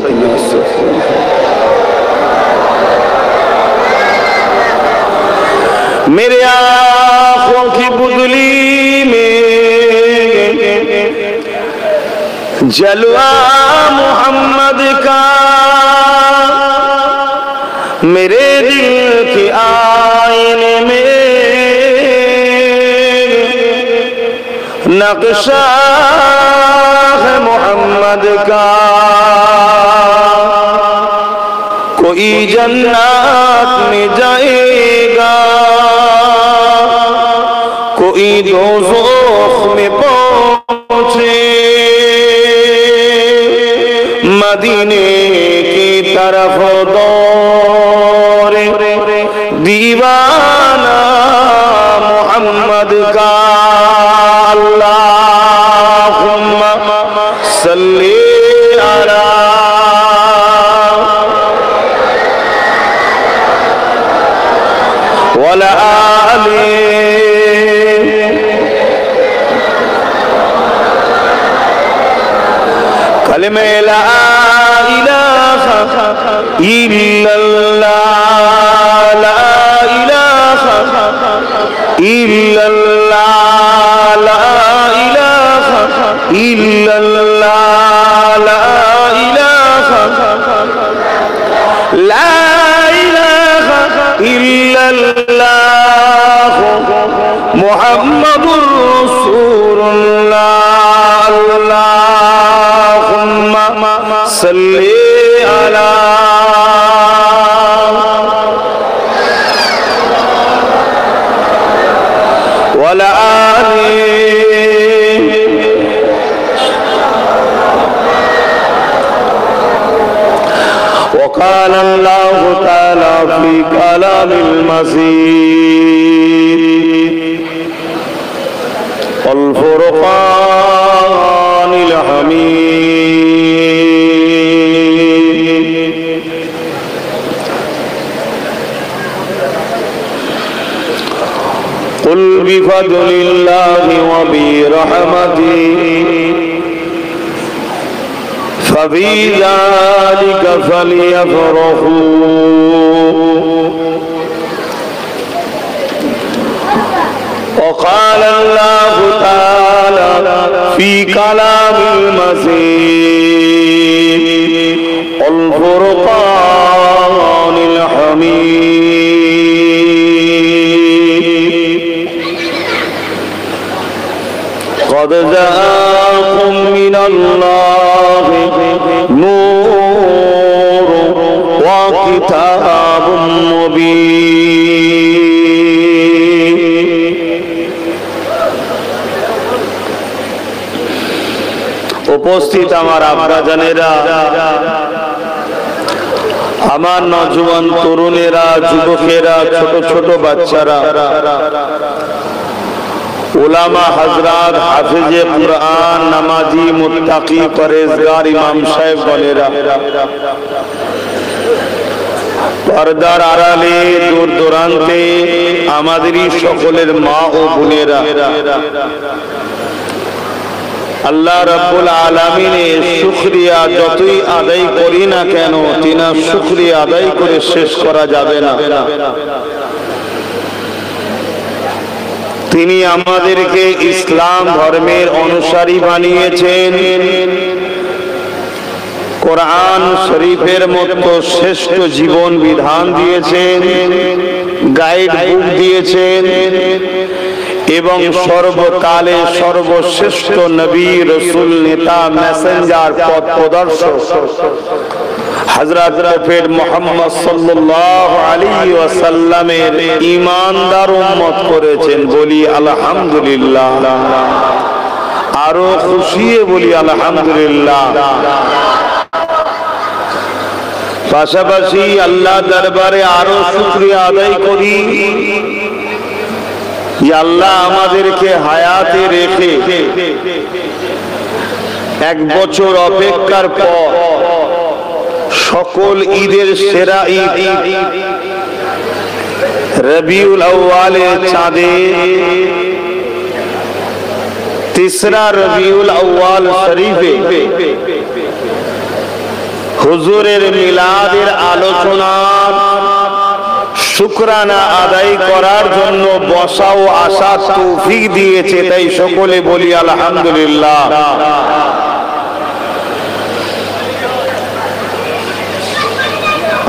सय्यदना मेरे आँखों की बुदली में जलवा मोहम्मद का, मेरे दिल के आईने में नक्शा है मोहम्मद का। कोई जन्नत में जाएगा, कोई दोज़ख में पहुंचे, मदीने की तरफ दौड़े दीवाना मोहम्मद का। अल्लाहुम्मा सल्ली अला वला आली कलमे ला इलाहा इल्लल्लाह, ला इलाहा इल्लल्लाह, ला इलाहा इल्लल्लाह, ला इलाहा ला इलाहा इल्लल्लाह मुहम्मदुर रसूलुल्लाह। अल्लाहुम्मा सल्ली अला वला आली وقال الله تعالى في كلام المجيد والفرقان الحميد قل بفضل الله وبرحمته فبذلك فليفرحوا وقال الله تعالى في كلام المجيد والفرقان الحميد قد جاءكم من الله نور وكتاب مبين উপস্থিত আমার আব্বাজানেরা, আমার নওজোয়ান তরুণেরা, যুবকেরা, ছোট ছোট বাচ্চারা, उलामा हजरात, हाफिजे कुरान, नमाजी, मुत्ताकी, परहेजगार, इमाम साहेब बनेरा, पर्दार आড়ালে दूर दूरान्ते आमादेरी सकलेर मा ओ बोनेरा, আল্লাহ রাব্বুল আলামিনের শুকরিয়া যতই আদায় করি না কেন, তিনার শুকরিয়া আদায় করে শেষ করা যাবে না। তিনি আমাদেরকে ইসলাম ধর্মের অনুসারী বানিয়েছেন, কোরআন শরীফের মতো শ্রেষ্ঠ জীবন বিধান দিয়েছেন, গাইড বুক দিয়েছেন এবং সর্বকালে সর্বশ্রেষ্ঠ নবী, রাসূল, নেতা, মেসেঞ্জার, পথ প্রদর্শক হযরত প্রফেট মুহাম্মদ সাল্লাল্লাহু আলাইহি ওয়াসাল্লামের ঈমানদার উম্মত করেছেন। বলি আলহামদুলিল্লাহ, আরো খুশি বলি আলহামদুলিল্লাহ। পাশাপাশি আল্লাহ দরবারে আরো শুকরিয়া আদায় করি যে আল্লাহ আমাদেরকে হায়াতে রেখে এক বছর অপেক্ষার পর সকল ঈদের সেরা ঈদ রবিউল আউয়ালের চাঁদে তিসরা রবিউল আউয়াল শরীফে হুজুরের মিলাদের আলোচনার শুকরানা আদায় করার জন্য বসা ও আসার তৌফিক দিয়েছে, তাই সকলে বলি আলহামদুলিল্লাহ।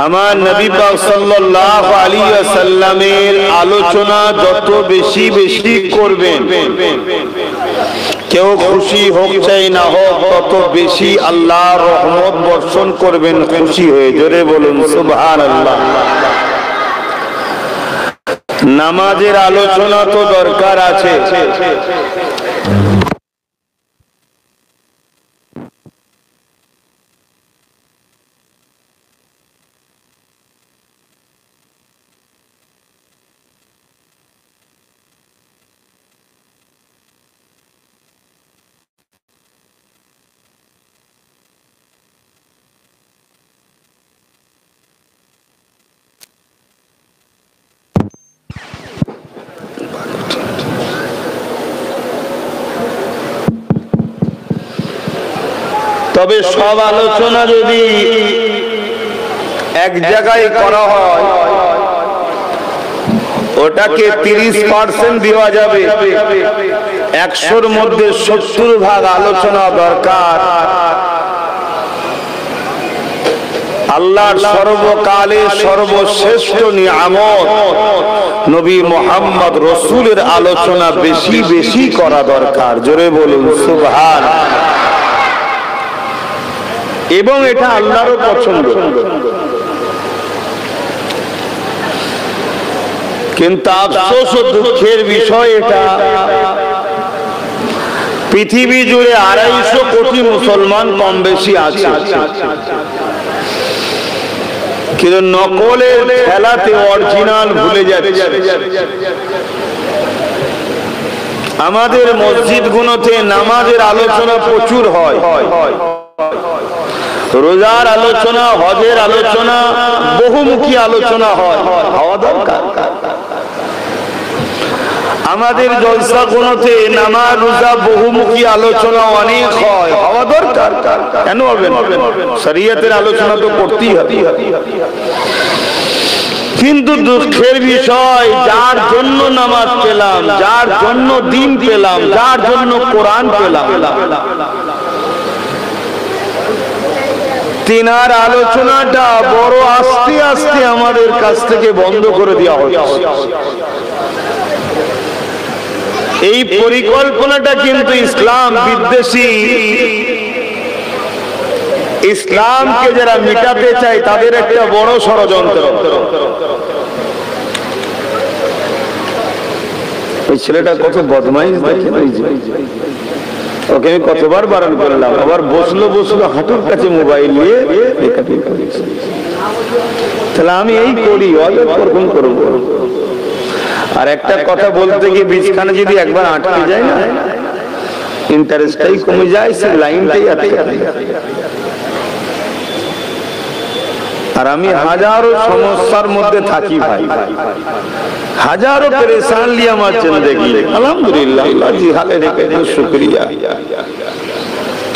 আমার নবী পাক সাল্লাল্লাহু আলাইহি ওয়াসাল্লামের আলোচনা যত বেশি বেশি করবেন, কেউ খুশি হোক চাই না হোক, তত বেশি আল্লাহর রহমত বর্ষণ করবেন খুশি হয়ে। জোরে বলুন সুবহানাল্লাহ। নামাজের আলোচনা তো দরকার আছে, তবে সব আলোচনা যদি এক জায়গায় করা হয় ওটাকে 30% দেওয়া যাবে, 100-র মধ্যে 70 ভাগ আলোচনা দরকার। আল্লাহর সর্বকালে সর্বশ্রেষ্ঠ নিয়ামত নবী মুহাম্মদ রাসূলের আলোচনা বেশি বেশি করা দরকার। জোরে বলুন সুবহানাল্লাহ। এবং এটা আল্লাহরও পছন্দ। কিন্তু আফসোস ও দুঃখের বিষয় এটা, পৃথিবী জুড়ে 250 কোটি মুসলমান কম বেশি আছে, কিন্তু নকলের খেলাতে অরিজিনাল ভুলে যাচ্ছে। আমাদের মসজিদগুলোতে নামাজের আলোচনা প্রচুর হয়, রোজার আলোচনা, হজের আলোচনা, বহুমুখী আলোচনা হয়, হওয়া দরকার। আমাদের জলসাগুলোতে নামাজ, রোজা, বহুমুখী আলোচনা অনেক হয়, হওয়া দরকার। কেন হবে না? শরীয়তের আলোচনা তো করতেই হবে। কিন্তু দুঃখের বিষয়, যার জন্য নামাজ পেলাম, যার জন্য দিন পেলাম, যার জন্য কোরআন পেলাম, তিনার আলোচনাটা বড় আস্তে আস্তে আমাদের কাছ থেকে বন্ধ করে দেওয়া হচ্ছে। এই পরিকল্পনাটা কিন্তু ইসলাম বিদ্বেষী। ইসলামকে যারা মিটাতে চায় তাদের একটা বড় ষড়যন্ত্র। ওই ছেলেটা কত বদমাইশ দেখেন, ওকে আমি কতবার বারণ করলাম, আবার বসলো হাঁটুর কাছে মোবাইল নিয়ে। তাহলে আমি এই করি, ওরকম করবো। আর একটা কথা বলতে গিয়ে বীজখানে যদি একবার আটকে যায় না, ইন্টারেস্টটাই কমে যায়, সে লাইনটাই আটকে যায়। আর আমি হাজারো সমস্যার মধ্যে থাকি ভাই, হাজারো পরেশান লিয়ে আমার জিন্দেগি। আলহামদুলিল্লাহ, আল্লাহ জি হালে রেখে দেন, শুকরিয়া।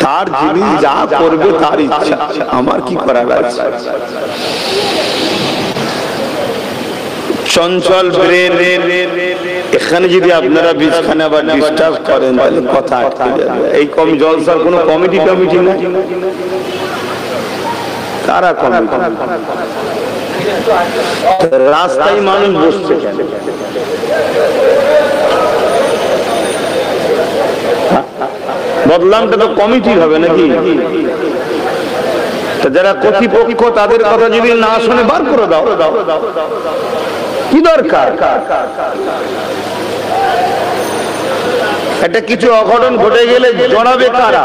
তার যিনি যা করবে তার ইচ্ছা, আমার কি করার আছে। চঞ্চল ব্রেন, এখানে যদি আপনারা বীজখানে আবার ডিস্টার্ব করেন তাহলে কথা আটকে যাবে। এই কম জলসার কোনো কমিটি না, কারা কমিটি? রাস্তায় মানুষ বসছে, বদলামটা তো কমিটির হবে নাকি? যারা কর্তৃপক্ষ তাদের কথা যদি না শুনে বার করে দাও, কি দরকার? একটা কিছু অঘটন ঘটে গেলে জড়াবে কারা?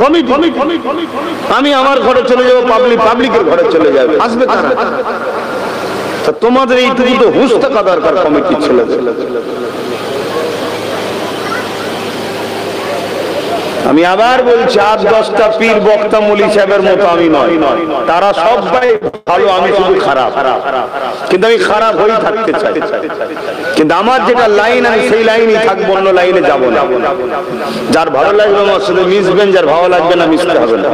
কমিটি। আমি আমার ঘরে চলে যাবো, পাবলিকের ঘরে চলে যাবে, আসবে কারা? তোমাদের এইটুকু তো হুঁশ থাকা দরকার কমিটির ছেলেদের। আমি আবার বলছি, 8-10টা পীর বক্তা মৌলী সাহেবের মতো আমি নয়। তারা সবাই ভালো, আমি শুধু খারাপ। কিন্তু আমি খারাপ হয়েই থাকতে চাই। কিন্তু আমার যেটা লাইন, আমি সেই লাইনেই থাকবো, অন্য লাইনে যাব না। যার ভালো লাগবে আমার সাথে মিশবেন, যার ভালো লাগবে না মিশতে হবে না।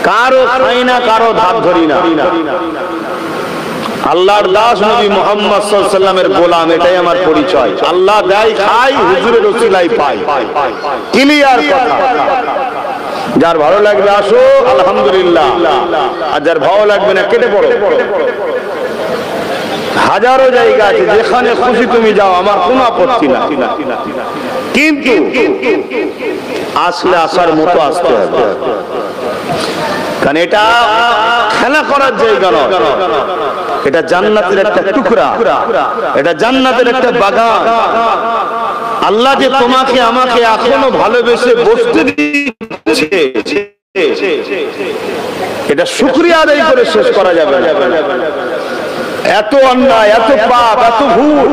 কারো খাই না, কারো ধার ধরি না। আল্লাহর দাস নবী মুহাম্মদ সাল্লাল্লাহু আলাইহি ওয়াসাল্লামের গোলাম, এটাই আমার পরিচয়। আল্লাহ দেয় খাই, হুজুরের ওসিলায় পাই, ক্লিয়ার কথা। যার ভালো লাগবে আসো, আলহামদুলিল্লাহ, আর যার ভালো লাগবে না কেটে পড়ো। হাজারো জায়গা আছে, যেখানে খুশি তুমি যাও, আমার কোনো আপত্তি না, কিন্তু আসলে আসার মতো আসতে হবে। কারণ এটা খেলা করার জায়গা নয়, এটা জান্নাতের একটা টুকরা, এটা জান্নাতের একটা বাগান। আল্লাহ যে তোমাকে আমাকে এখনো ভালোবেসে বসতে দিচ্ছে, এটা শুকরিয়া আদায় করে শেষ করা যাবে না। এত অন্যায়, এত পাপ, এত ভুল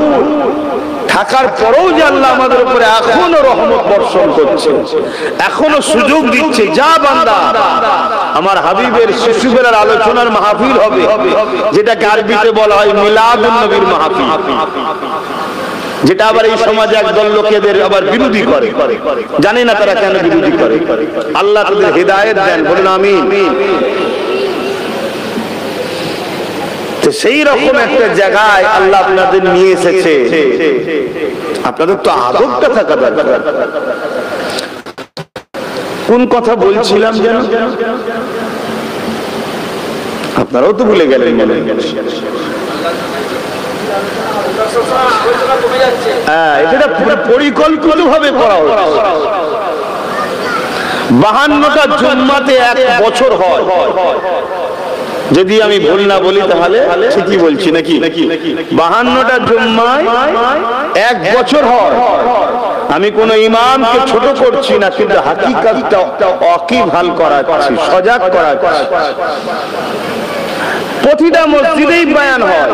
থাকার পরেও যে আল্লাহ আমাদের উপরে এখনো রহমত বর্ষণ করছে, এখনো সুযোগ দিচ্ছে। যা বান্দা, আমার হাবিবের শিশুবেলার আলোচনার মাহফিল হবে, যেটাকে আরবিতে বলা হয় মিলাদুন নবীর মাহফিল, যেটা আবার এই সমাজে একদল লোকেদের আবার বিরোধী করে। জানি না তারা কেন বিরোধী করে। আল্লাহ তাদের হেদায়েত দেন, বলুন আমিন। সেই রকম একটা জায়গায় আল্লাহ আপনাদের নিয়ে এসেছে, আপনাদের তো আদবটা থাকা দরকার। কোন কথা বলছিলাম যেন, আপনারাও তো ভুলে গেলেন। হ্যাঁ, এটা পরিকল্পিত ভাবে করা হচ্ছে। 52টা জুম্মাতে 1 বছর হয়, যদি আমি ভুল না বলি তাহলে ঠিকই বলছি নাকি? 52টা জুম্মায় 1 বছর হয়। আমি কোন ইমামকে ছোট করছি না, কিন্তু হাকিকাতটা ওয়াকিবহাল করাচ্ছি, সজাগ করাচ্ছি। প্রতিটা মসজিদেই বয়ান হয়।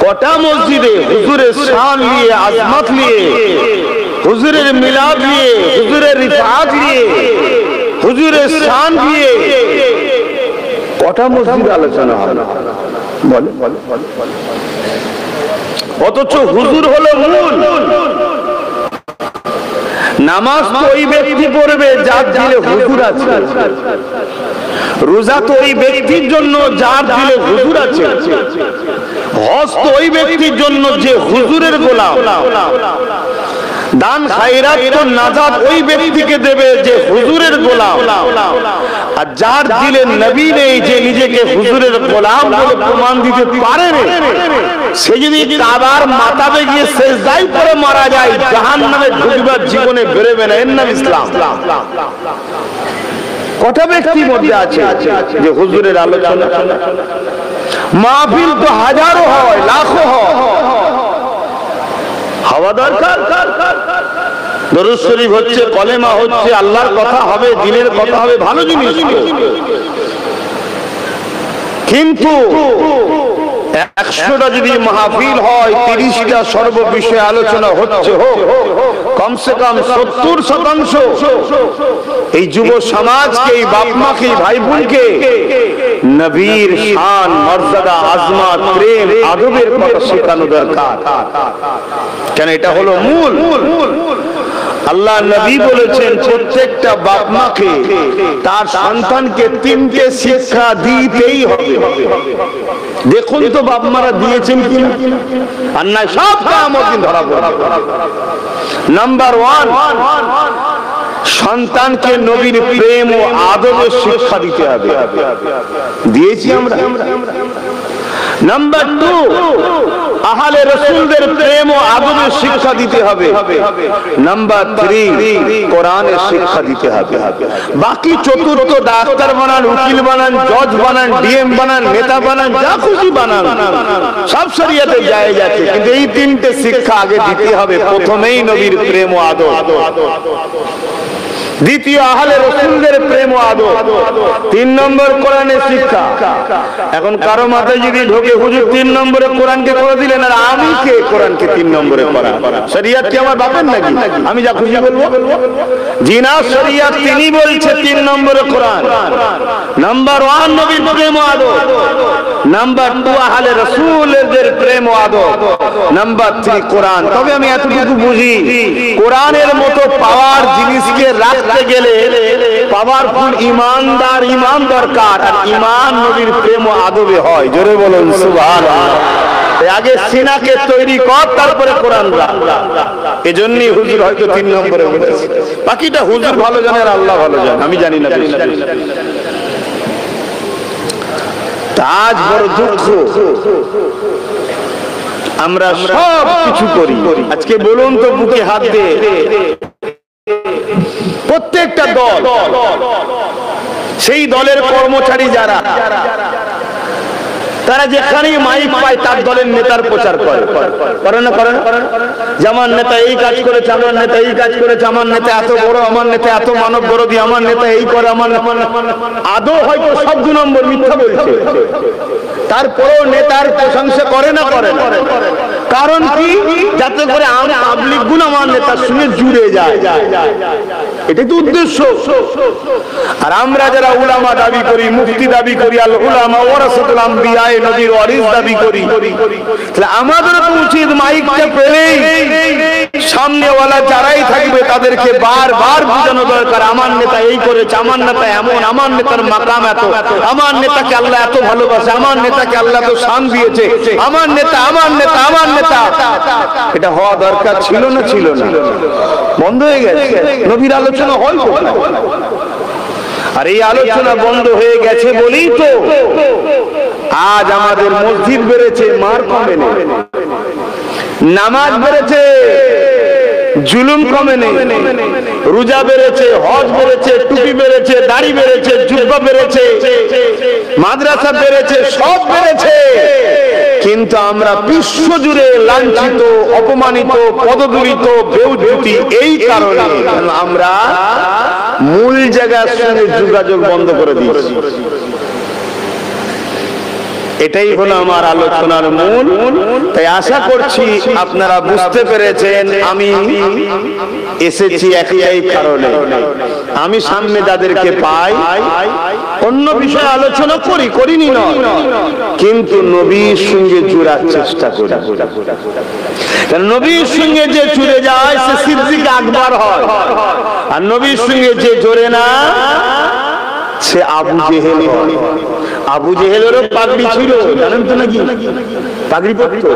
কটা মসজিদে হুজুরের শান নিয়ে, আজমত নিয়ে, হুজুরের মিলাদ নিয়ে, হুজুরের রিফাত নিয়ে, হুজুরের শান নিয়ে কটা মসজিদে আলোচনা হয়, বলে। অথচ হুজুর হলো মূল। নামাজ তো ওই ব্যক্তি পড়বে যার দিলে হুজুর আছে, রোজা তো ওই ব্যক্তির জন্য যার দিলে হুজুর আছে, হজ তো ওই ব্যক্তির জন্য যে হুজুরের গোলাম, দান খায়রাত তো নাজাত ওই ব্যক্তিকে দেবে যে হুজুরের গোলাম। আর যার দিলে নবী নেই, যে নিজেকে হুজুরের গোলাম বলে প্রমাণ দিতে পারে না, সে যদি কাবার মাথাবে গিয়ে সেজদায় পড়ে মারা যায়, জাহান্নামে ঢুকবার জীবনে বেরোবে না। এর নাম ইসলাম। কটা ব্যক্তির মধ্যে আছে যে হুজুরের আলোচনা? মাহফিল তো হাজারো হয়, লাখো হয়, হওয়া দরকার। দরুদ শরীফ হচ্ছে, কলেমা হচ্ছে, আল্লাহর কথা হবে, দিনের কথা হবে, ভালো জিনিস। কিন্তু 100টা যদি মাহফিল হয়, 30টা সর্ববিষয়ে আলোচনা হচ্ছে, হোক কমসে কম 70% এই যুব সমাজকে, এই বাপ মাকে, ভাই বোনকে নবীর শান, মর্যাদা, আজমত, প্রেম, আদবের কথা শেখানো দরকার। কেন এটা হলো মূল। আল্লাহ নবী বলেছেন প্রত্যেকটা বাপ মাকে তার সন্তানকে 3টে শিক্ষা দিতেই হবে। দেখুন তো বাপ মারা দিয়েছেন কিনা, আর না সব কিয়ামত দিন ধরা পড়বে। নাম্বার 1, সন্তানকে নবীর প্রেম ও আদবের শিক্ষা দিতে হবে। দিয়েছি আমরা। নাম্বার 2, আহলে রাসূলদের প্রেম ও আদবের শিক্ষা দিতে হবে। নাম্বার 3, কোরআনের শিক্ষা দিতে হবে। বাকি চতুর্থ ডাক্তার বানান, উকিল বানান, জজ বানান, ডিএম বানান, নেতা বানান, যা খুশি বানান, সব শরীয়তে জায়েজ আছে, কিন্তু এই 3টে শিক্ষা আগে দিতে হবে। প্রথমেই নবীর প্রেম ও আদব, দ্বিতীয় আহলে রাসূলদের প্রেম ও আদব, 3 নম্বর কোরআনের শিক্ষা। এখন কারো মাথায় যদি ঢোকে, হুজুর 3 নম্বরে কোরআনকে করে দিলেন, আর আমি কে কোরআনকে 3 নম্বরে করা? শরীয়ত কি আমার বাপের নাকি? আমি যা খুশি বলবো? জি না, শরীয়ত তিনি বলছে 3 নম্বরে কোরআন। নাম্বার 1 নবীর প্রেম ও আদব, নাম্বার 2 আহলে রাসূলদের প্রেম ও আদব, নাম্বার 3 কোরআন। তবে আমি এতটুকু বুঝি, কোরআনের মতো পাওয়ার জিনিসকে রাখতে রাখতে গেলে পাওয়ারফুল ইমানদার ইমান দরকার, আর ইমান নবীর প্রেম ও আদবে হয়। জোরে বলুন সুবহানাল্লাহ। আগে সিনাকে তৈরি কর, তারপরে কোরআন রাখ। এজন্যই হুজুর হয়তো 3 নম্বরে বলেছে, বাকিটা হুজুর ভালো জানে আর আল্লাহ ভালো জানে, আমি জানি না। আজ বড় দুঃখ, আমরা সব কিছু করি। আজকে বলুন তো বুকে হাত দিয়ে, প্রত্যেকটা দল, সেই দলের কর্মচারী যারা, তারা যেখানেই মাইক পায় তার দলের নেতার প্রচার করে না করে না? আমার নেতা এই কাজ করেছে, আমার নেতা এই কাজ করেছে, আমার নেতা এত বড়, আমার নেতা এত মানব বিরোধী, আমার নেতা এই করে, আমার আদৌ হয়তো সব 2 নম্বর মিথ্যা বলছে, তারপরেও নেতার প্রশংসা করে না করে না? কারণ কি? যাতে করে পাবলিক গুণ আমার নেতার সঙ্গে জুড়ে যায়, এটাই তো উদ্দেশ্য। আর আমরা যারা উলামা দাবি করি, মুফতি দাবি করি, আল উলামা ওয়ারাসাতুল আমবিয়া, নবীর ওয়ারিস দাবি করি, তাহলে আমাদের তো উচিত মাইকটা পেলেই সামনেওয়ালা যারাই থাকবে তাদেরকে বারবার বোঝানো দরকার, আমার নেতা এই করেছে, আমার নেতা এমন, আমার নেতার মাকাম এত, আমার নেতাকে আল্লাহ এত ভালোবাসে, আমার নেতাকে আল্লাহ তো শান দিয়েছে, আমার নেতা, আমার নেতা, আমার নেতা। এটা হওয়া দরকার ছিল না? ছিল না? বন্ধ হয়ে গেছে। নবীর আলোচনা হয় কোথায়? আর এই আলোচনা বন্ধ হয়ে গেছে বলেই তো আজ আমাদের মসজিদ বেড়েছে, মার কমে নেই, নামাজ বেড়েছে, জুলুম কমে নেই, রোজা বেড়েছে, হজ বেড়েছে, টুপি বেড়েছে, দাড়ি বেড়েছে, জুব্বা বেড়েছে, মাদ্রাসা বেড়েছে, সব বেড়েছে, কিন্তু আমরা বিশ্ব জুড়ে লাঞ্ছিত, অপমানিত, পদদূলিত, বেউজ্জতি এই কারণে আমরা মূল জায়গার সঙ্গে যোগাযোগ বন্ধ করে দিয়েছি। এটাই হলো আমার আলোচনার মূল। তাই আশা করছি আপনারা বুঝতে পেরেছেন আমি এসেছি একটাই কারণে, আমি সামনে যাদেরকে পাই অন্য বিষয়ে আলোচনা করিনি না, কিন্তু নবীর সঙ্গে জোড়ার চেষ্টা করি। নবীর সঙ্গে যে জুড়ে যায় সে সিদ্দিক আকবর হয়, আর নবীর সঙ্গে যে জোড়ে না সে আবু জেহেল হয়। আবু জেহেলেরও পাগড়ি ছিল, জানেন তো নাকি? পাগড়ি পরতো।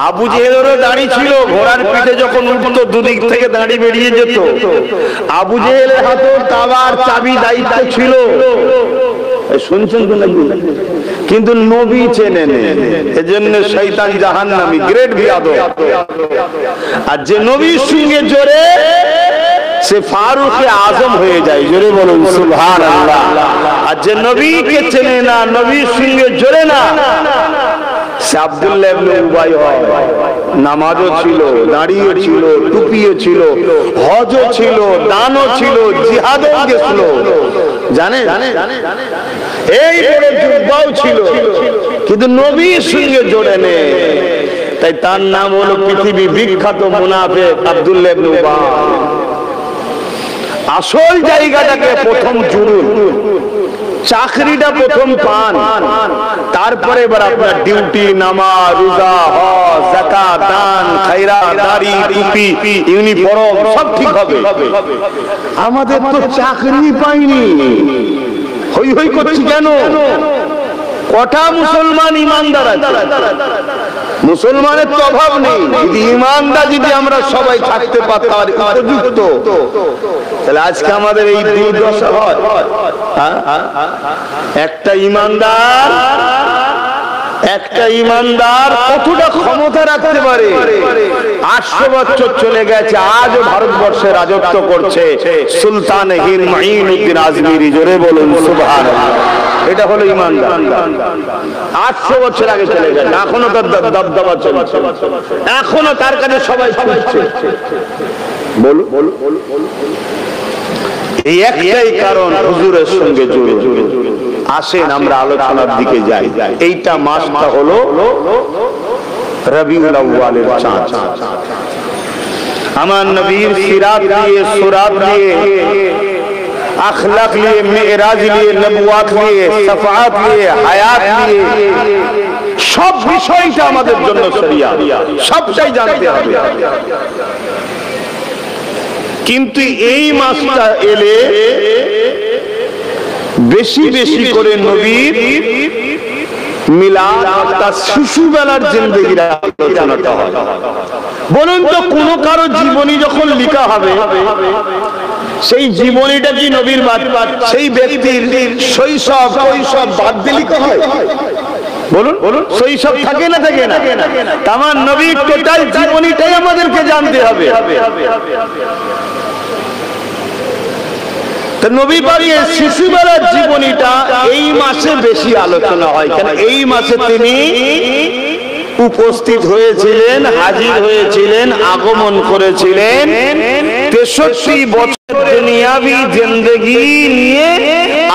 আবু জেহেলেরও দাড়ি ছিল, ঘোড়ার পিঠে যখন উঠতো দুদিক থেকে দাড়ি বেরিয়ে যেত। আবু জেহেলের হাতে তাওয়ার চাবি দায়িত্ব ছিল, শুনছেন তো নাকি? কিন্তু নবী চেনে নেন, এজন্য শয়তান জাহান্নামী, গ্রেট বিয়াদব। আর যে নবীর সঙ্গে জোরে সে ফারুকে আজম হয়ে যায়। জোরে বলুন সুবহানাল্লাহ। আর যে নবীকে চেনে না, নবীর সঙ্গে জোরে না, সে আব্দুল্লাহ ইবনে উবাই হয়। নামাজও ছিল, দাঁড়িয়ে ছিল, টুপিও ছিল, হজও ছিল, দানও ছিল, জিহাদও গেছিল, জানেন? এই বড় যুদ্ধও ছিল, কিন্তু নবীর সঙ্গে জোরে নেই। তাই তার নাম হলো পৃথিবী বিখ্যাত মুনাফিক আব্দুল্লাহ ইবনে উবাই। আসল জায়গাটাকে প্রথম জুড়ুন, চাকরিটা প্রথম পান, তারপরে এবার আপনার ডিউটি, নামাজ, রোজা, হজ, যাকাত, দান, খায়রাত, দাড়ি, টুপি, ইউনিফর্ম সব ঠিক হবে। আমাদের তো চাকরি পাইনি, হই হই করছি কেন? কটা মুসলমান ইমানদার আছে? মুসলমানের তো অভাব নেই, যদি ইমানদার যদি আমরা সবাই থাকতে পারতাম উপযুক্ত, তাহলে আজকে আমাদের এই দুর্দশা হয়। একটা ইমানদার কতটা ক্ষমতা রাখতে পারে? 800 বছর চলে গেছে, আজও ভারতবর্ষে রাজত্ব করছে সুলতান হিন্দ মুঈনুদ্দিন আজমিরি। জোরে বলুন সুবহানাল্লাহ। এটা হলো ইমানদার। 800 বছর আগে চলে গেছে, এখনো তার দবদবা চলছে, এখনো তার কাছে সবাই ছুটছে। বলুন, এই একটাই কারণ, হুজুরের সঙ্গে জুড়ে। আসেন আমরা আলোচনার দিকে যাই। এইটা মাসটা হলো রবিউল আউয়ালের চাঁদ। আমার নবীর সিরাত নিয়ে, সুরাত নিয়ে, আখলাক নিয়ে, মেরাজ নিয়ে, নবুয়াত নিয়ে, সাফাত নিয়ে, হায়াত নিয়ে, সব বিষয়টা আমাদের জন্য শরিয়া, সবটাই জানতে হবে। কিন্তু এই মাসটা এলে বেশি বেশি করে নবীর মিলাদ অর্থাৎ শিশুবেলার জিন্দেগির আলোচনাটা হয়। বলুন তো, কোন কারো জীবনী যখন লেখা হবে, সেই জীবনীটা কি নবীর সেই ব্যক্তির শৈশব কৈশোর বাদ দিয়ে লেখা হয়? বলুন বলুন, শৈশব থাকে না থাকে না? তামাম নবীর টোটাল জীবনীটাই আমাদেরকে জানতে হবে। নবী পাকের শিশুবেলার জীবনীটা এই মাসে বেশি আলোচনা হয়। কেন? এই মাসে তিনি উপস্থিত হয়েছিলেন, হাজির হয়েছিলেন, আগমন করেছিলেন। 63 বছর দুনিয়াবি জিন্দেগি নিয়ে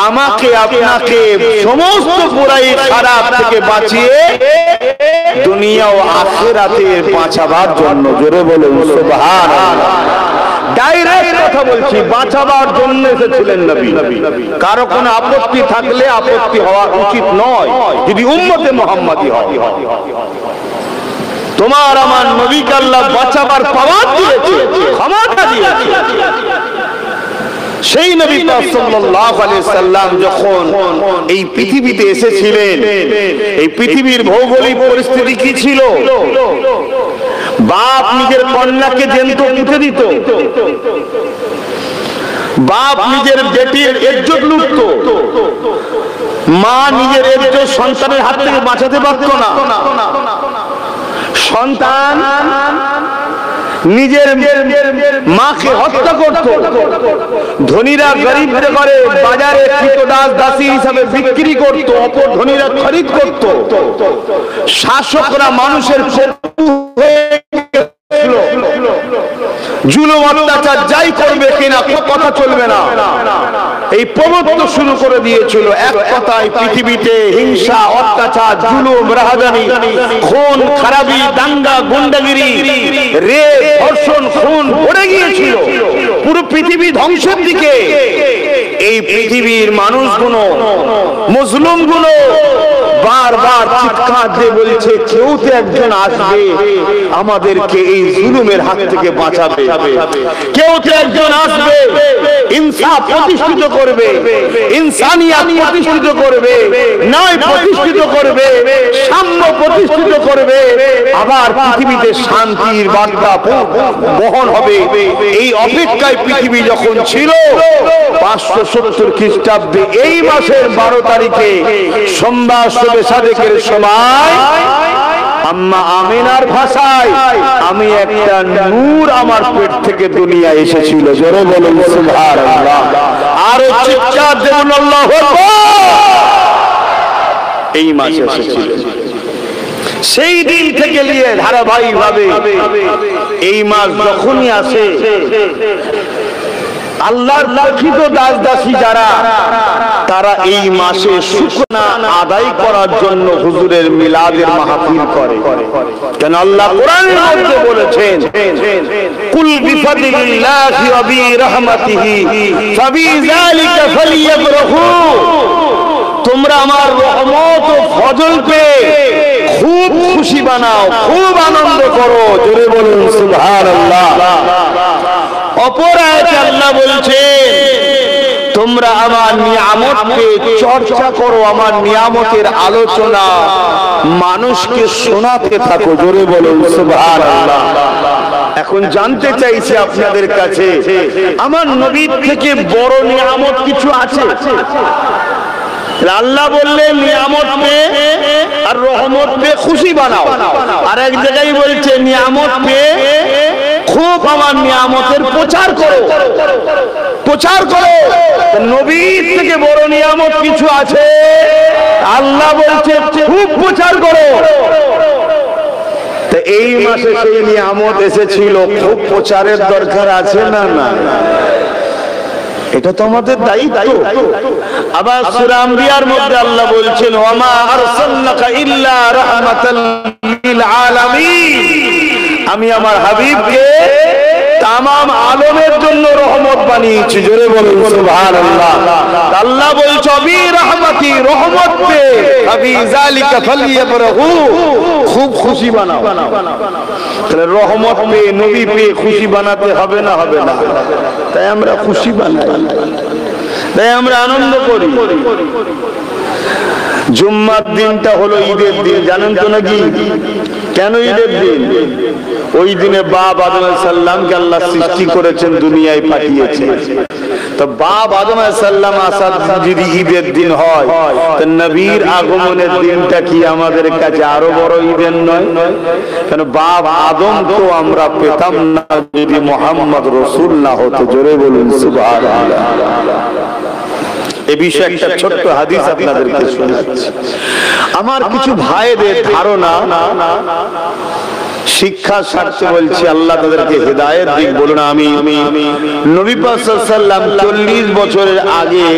আমাকে আপনাকে সমস্ত বুরাই খারাপ থেকে বাঁচিয়ে দুনিয়া ও আখিরাতে বাঁচাবার জন্য। জোরে বলুন সুবহানাল্লাহ। ডাইরেক্ট কথা বলছি, বাঁচাবার জন্য এসেছিলেন নবী। কারো কোনো আপত্তি থাকলে আপত্তি হওয়া উচিত নয় যদি উম্মতে মুহাম্মাদি হয়। তোমার আমার নবীকে আল্লাহ বাঁচাবার পাওয়ার দিয়েছে, ক্ষমতা দিয়েছে। সেই নবী সাল্লাল্লাহু আলাইহি সাল্লাম যখন এই পৃথিবীতে এসেছিলেন, এই পৃথিবীর ভৌগোলিক পরিস্থিতি কি ছিল? বাপ নিজের কন্যাকে জ্যান্ত পুঁতে দিত, বাপ নিজের বেটির ইজ্জত লুটতো, মা নিজের ইজ্জত সন্তানের হাত থেকে বাঁচাতে পারত না। সন্তান নিজের মাকে হত্যা করত। ধনীরা গরিবদের করে বাজারে কৃতদাস দাসী হিসাবে বিক্রি করত, অপর ধনীরা খরিদ করত। শাসকরা মানুষের জুলুম অত্যাচার যাই করবে কিনা কথা চলবে না, এই প্রবর্তন শুরু করে দিয়েছিল। এক কথায় পৃথিবীতে হিংসা, অত্যাচার, জুলুম, রাহাজানি, খুন খারাপি, দাঙ্গা গুন্ডাগিরি, রেপ, ধর্ষণ, খুন ভরে গিয়েছিল। পুরো পৃথিবী ধ্বংসের দিকে। এই পৃথিবীর মানুষগুলো, মুসলিমগুলো বারবার চিৎকার দিয়ে বলছে, কেউ তো একজন আসবে আমাদেরকে এই জুলুমের হাত থেকে বাঁচাবে, কেউ তো একজন আসবে ইনসাফ প্রতিষ্ঠিত করবে, ইনসানিয়াত প্রতিষ্ঠিত করবে, ন্যায় প্রতিষ্ঠিত করবে, সাম্য প্রতিষ্ঠিত করবে, আবার পৃথিবীতে শান্তির বার্তা বহন হবে। এই অপেক্ষায় পৃথিবী যখন ছিল 570 খ্রিস্টাব্দে এই মাসের 12 তারিখে সোমবার শবে সাদেকের সময় আম্মা আমিনার ভাষায়, আমি একটা নূর আমার পেট থেকে দুনিয়া এসেছিল। জোরে বলুন সুবহানাল্লাহ। আর চিৎকার দেন আল্লাহু আকবার। এই মাসে এসেছিল। সেই দিন থেকে নিয়ে ধারাবাহিকভাবে এই মাস যখনই আসে, আল্লাহর প্রকৃত দাস দাসী যারা, তারা এই মাসে শুকনা আদায় করার জন্য হুজুরের মিলাদের মাহফিল করে। কেন? আল্লাহ কোরআনের মধ্যে বলেছেন, কুল বিফাদিল্লাহি ওয়া বিরাহমাতিহি ফাবিযালিকা ফালিয়াফরাহু। তোমরা আমার রহমত ও ফজল পেয়ে খুব খুশি বানাও, খুব আনন্দ করো। জোরে বলুন সুবহানাল্লাহ। অপর আয়াতে আল্লাহ বলছেন, তোমরা আমার নিয়ামতকে চর্চা করো, আমার নিয়ামতের আলোচনা মানুষকে শোনাতে থাকো। জোরে বলুন সুবহানাল্লাহ। এখন জানতে চাইছি আপনাদের কাছে, আমার নবীর থেকে বড় নিয়ামত কিছু আছে? আল্লাহ বললেন নিয়ামত পেয়ে আর রহমত পেয়ে খুশি বানাও। আর এক জায়গায় বলছে নিয়ামত পেয়ে খুব আমার নিয়ামতের প্রচার করো, প্রচার করো। নবীর থেকে বড় নিয়ামত কিছু আছে? আল্লাহ বলছে খুব প্রচার করো। তো এই মাসে সেই নিয়ামত এসেছিল, খুব প্রচারের দরকার আছে না? না, এটা তো আমাদের দায়িত্ব। আবার সূরা আম্বিয়ার মধ্যে আল্লাহ বলছেন, ওয়া মা আরসালনাকা ইল্লা রাহমাতাল লিল আলামিন। আমি আমার হাবিবকে তামাম আলমের জন্য রহমত বানিয়েছি। জোরে বলুন সুবহানাল্লাহ। আল্লাহ বলছে বি রহমতি, রহমত পে আবি যালিকা ফালিয়াফরাহু, খুব খুশি বানাও। তাহলে রহমত পে, নবী পে খুশি বানাতে হবে না? হবে না। তাই আমরা খুশি বানাই, তাই আমরা আনন্দ করি। জুম্মার দিনটা হলো ঈদের দিন, জানেন তো নাকি? কেন ঈদের দিন? ওই দিনে বাপ আদম আলাইহিস সালামকে আল্লাহ সৃষ্টি করেছেন, দুনিয়ায় পাঠিয়েছেন। তো বাপ আদম আলাইহিস সালাম আসার যদি ঈদের দিন হয়, তো নবীর আগমনের দিনটা কি আমাদের কাছে আরো বড় ঈদের নয়? কেন বাপ আদম তো আমরা পেতাম না যদি মুহাম্মদ রাসূল না হতো। জোরে বলুন সুবহানাল্লাহ। এ বিষয়ে একটা ছোট্ট হাদিস আপনাদেরকে শোনাচ্ছি। আমার কিছু ভাইদের ধারণা, শিক্ষার স্বার্থে বলছি, আল্লাহ তাদেরকে হেদায়েত দিক। বলুন আমি নবী পাক সাল্লাল্লাহু আলাইহি ওয়াসাল্লাম 40 বছরের আগে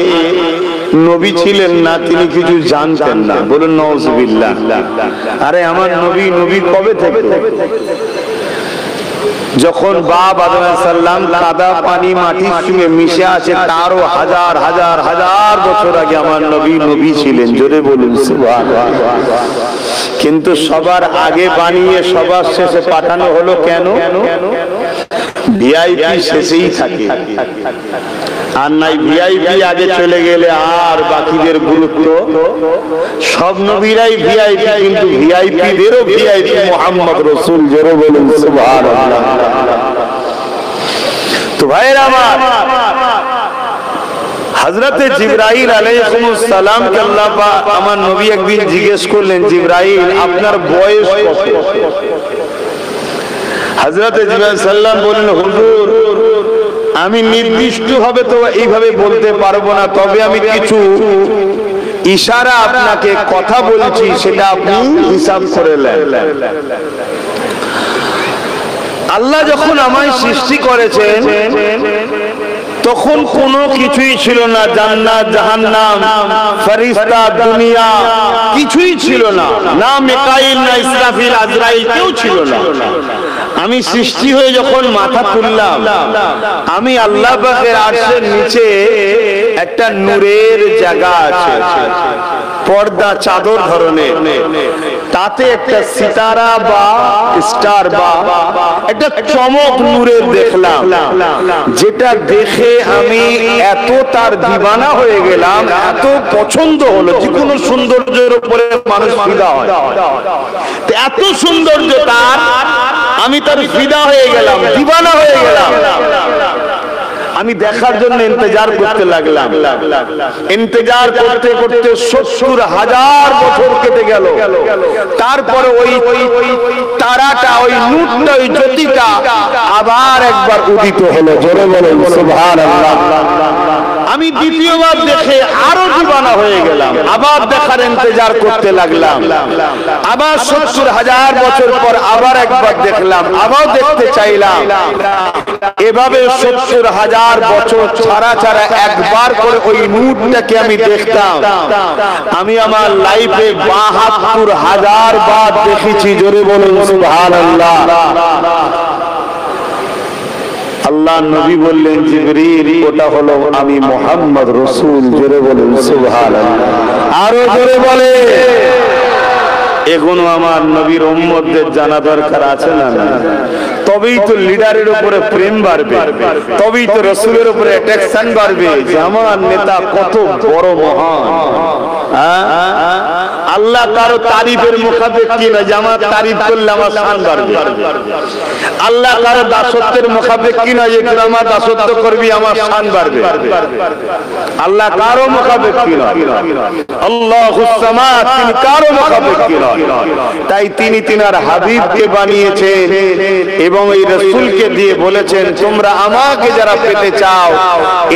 নবী ছিলেন না, তিনি কিছু জানতেন না। বলুন নাউজুবিল্লাহ। আরে আমার নবী কবে থেকে? যখন বাপ আদম আলাইহিস সালাম কাদা পানি মাটির সঙ্গে মিশে আছে, তারও হাজার হাজার হাজার বছর আগে আমার নবী ছিলেন। জোরে বলুন সুবহানাল্লাহ। কিন্তু সবার আগে বানিয়ে সবার শেষে পাঠানো হলো কেন? ভিআইপি শেষেই থাকে, আর নাই ভিআইপি আগে চলে গেলে আর বাকিদের গুরুত্ব। সব নবীরাই ভিআইপি, কিন্তু ভিআইপিদেরও ভিআইপি মুহাম্মদ রাসূল। জোরে বলুন সুবহানাল্লাহ। তো ভাইরা আমার, হযরতে জিবরাইল আলাইহিস সালাম কে আল্লাহ পাক আমার নবী একদিন জিজ্ঞেস করলেন, জিবরাইল আপনার বয়স কত? হযরতে জিবরাইল সাল্লাম বললেন, হুজুর আমি নির্দিষ্ট ভাবে তো এইভাবে বলতে পারবো না, তবে আমি কিছু ইশারা আপনাকে কথা বলছি, সেটা আপনি হিসাব করে নেন। আল্লাহ যখন আমায় সৃষ্টি করেছেন তখন কোনো কিছুই ছিল না, জান্নাত জাহান্নাম ফেরেশতা দুনিয়া কিছুই ছিল না, না মিকাইল না ইসরাফিল আজরাইল কেউ ছিল না। আমি সৃষ্টি হয়ে যখন মাথা তুললাম, আমি আল্লাহ পাকের আরশের নিচে একটা নূরের জায়গা আছে, পর্দা চাদর ধরনের, তাতে একটা সিতারা বা স্টার বা একটা চমক নূরের দেখলাম, যেটা দেখে আমি এত তার দিওয়ানা হয়ে গেলাম, এত পছন্দ হলো। যে কোনো সৌন্দর্যের উপরে মানুষ ফিদা হয়, এত সৌন্দর্য তার, আমি তার ফিদা হয়ে গেলাম, দিওয়ানা হয়ে গেলাম। আমি দেখার জন্য ইন্তজার করতে লাগলাম। ইন্তজার করতে করতে 70,000 বছর কেটে গেল। তারপরে ওই তারাটা, ওই নূরটা, ওই জ্যোতিটা আবার একবার উদিত হলো। জোরে বলেন সুবহানাল্লাহ। আমি দ্বিতীয়বার দেখে আরো দিওয়ানা হয়ে গেলাম, আবার দেখার ইন্তজার করতে লাগলাম। আবার 70,000 বছর পর আবার একবার দেখলাম, আবার দেখতে চাইলাম। এভাবে 70,000 বছর ছাড়া ছাড়া একবার করে ওই নূরটাকে আমি দেখতাম। আমি আমার লাইফে 72,000 বার দেখেছি। জোরে বলুন সুবহানাল্লাহ। আল্লাহ নবী বললেন, জিবরিল ওটা হলো আমি মুহাম্মদ রাসূল। জোরে বলুন সুবহানাল্লাহ। আরো জোরে বলে। এগুলো আমার নবীর উম্মতদের জানা দরকার আছে না? তবেই তো লিডারের উপরে প্রেম বাড়বে, তবেই তো রাসূলের উপরে অ্যাট্রাকশন বাড়বে যে আমার নেতা কত বড় মহান। আল্লাহ কারো তারিফের মুখাপেক কি না, যে আমার তারিফ করলে আমার শান বাড়বে। আল্লাহ কারো দাসত্বের মুখাপেক কি না, যে তুই আমার দাসত্ব করবি আমার শান বাড়বে। আল্লাহ কারো মুখাপেক কি না, আল্লাহুস সামাদ, তিনি কারো মুখাপেক কি না। তাই তিনি তিনার হাবিবকে বানিয়েছেন এবং এই রাসূলকে দিয়ে বলেছেন, তোমরা আমাকে যারা পেতে চাও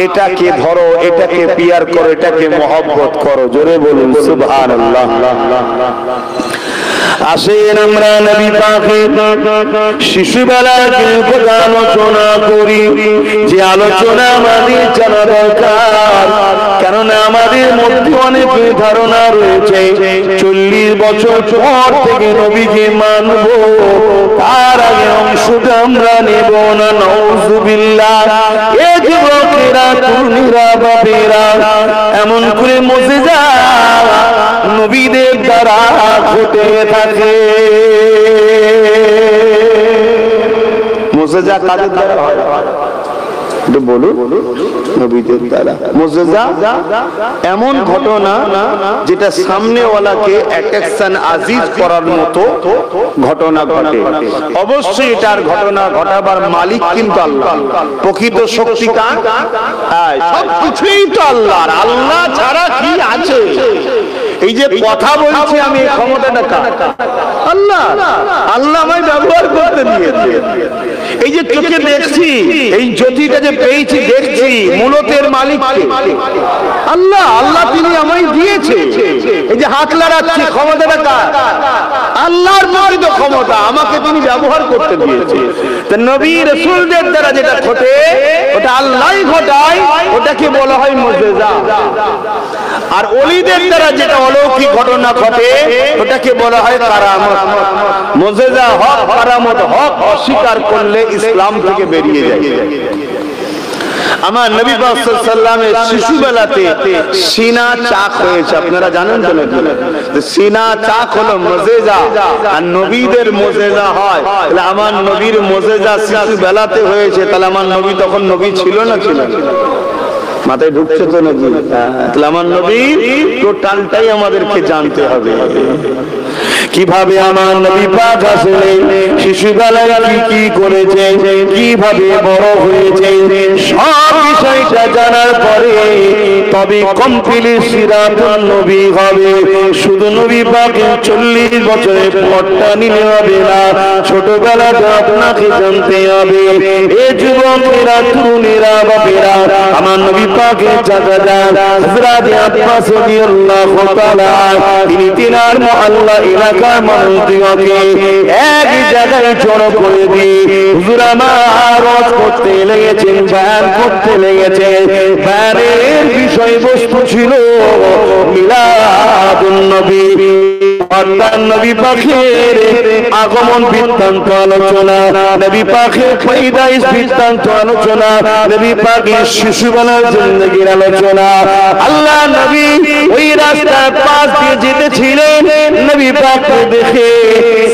এটাকে ধরো, এটাকে পিয়ার করো, এটাকে মহব্বত করো। জোরে বলুন সুবহানাল্লাহ। আসেন আমরা নবী পাকের শিশুবেলার কথা আলোচনা করি, যে আলোচনা আমাদের জানা দরকার। কেন কেননা আমাদের মধ্যে অনেক ধারণা রয়েছে 40 বছর পর থেকে নবীকে মানব, তার আগে অংশটা আমরা নেব না। নাউযুবিল্লাহ। এ যুবকেরা, তরুণীরা, বাপেরা, এমন করে মুজিজা নবীদের দ্বারা ঘটে থাকে। মুজিজা কাদের দ্বারা হয়? বলুন, নবীদের দ্বারা। মুজিজা এমন ঘটনা যেটা সামনেওয়ালাকে অ্যাট্রাকশন আজিজ করার মতো ঘটনা ঘটে। অবশ্যই এটার ঘটনা ঘটাবার মালিক কিন্তু আল্লাহ। প্রকৃত শক্তি কার? সবকিছুই তো আল্লাহর। আল্লাহ ছাড়া কি আছে? এই যে কথা বলছি আমি, এই ক্ষমতাটা কার? আল্লাহ। আল্লাহ আমায় ব্যবহার করতে দিয়েছে। এই যে চোখে দেখছি, এই জ্যোতিটা যে পেয়েছি, দেখছি, মূলত এর মালিক আল্লাহ। আল্লাহ তিনি আমায় দিয়েছে। এই যে হাত লাড়াচ্ছি, ক্ষমতাটা কার? আল্লাহর প্রকৃত ক্ষমতা, আমাকে তিনি ব্যবহার করতে দিয়েছে। তো নবী রাসূলদের দ্বারা যেটা ঘটে ওটা আল্লাহই ঘটায়, ওটাকে বলা হয় মুজিজা। আর ওলিদের দ্বারা যেটা অলৌকিক ঘটনা ঘটে ওটাকে বলা হয় কারামত। মুজিজা হক, কারামত হক, অস্বীকার করলে ইসলাম থেকে বেরিয়ে যায়। আমার নবী পাক সাল্লাল্লাহু আলাইহি ওয়াসাল্লামের শিশুবেলাতে সিনা চাক হয়েছে, আপনারা জানেন তো নাকি? সিনা চাক হলো মুজিজা, আর নবীদের মুজিজা হয়। তাহলে আমার নবীর মুজিজা শিশুবেলাতে হয়েছে, তাহলে আমার নবী তখন নবী ছিল না? ছিল। মাথায় ঢুকছে তো নাকি? তাহলে আমার নবী টোটালটাই আমাদেরকে জানতে হবে। কিভাবে আমার নবী পাক আসলে শিশুবেলায় কি কি করেছে, কিভাবে বড় হয়েছে, সব বিষয়টা জানার পরে তবে কমপ্লিট সিরাতুন নবী হবে। শুধু নবী পাকের 40 বছরের পথটা নিলে হবে না, ছোটবেলাটা আপনাকে জানতে হবে। এ যুবকেরা, তরুণীরা, বাপেরা, আমার নবী পাকের চাচা হযরত আব্বাস রাদিয়াল্লাহু তাআলা, তিনি তিনার মহল্লা এলাকার মানুষদিগকে এক জায়গায় জড়ো করে দিয়ে হুজুর আমার ওয়াজ করতে লেগেছেন, বয়ান করতে লেগেছেন। বয়ানের বিষয়বস্তু ছিল মিলাদুন নবী, অর্থাৎ নবী পাকের আগমন বৃত্তান্ত আলোচনা, নবী পাকের পয়দাইশ বৃত্তান্ত আলোচনা, নবী পাকের শিশুবেলার জিন্দেগির আলোচনা। আল্লাহ নবী ওই রাস্তার পাশ দিয়ে যেতেছিলেন, নবী পাককে দেখে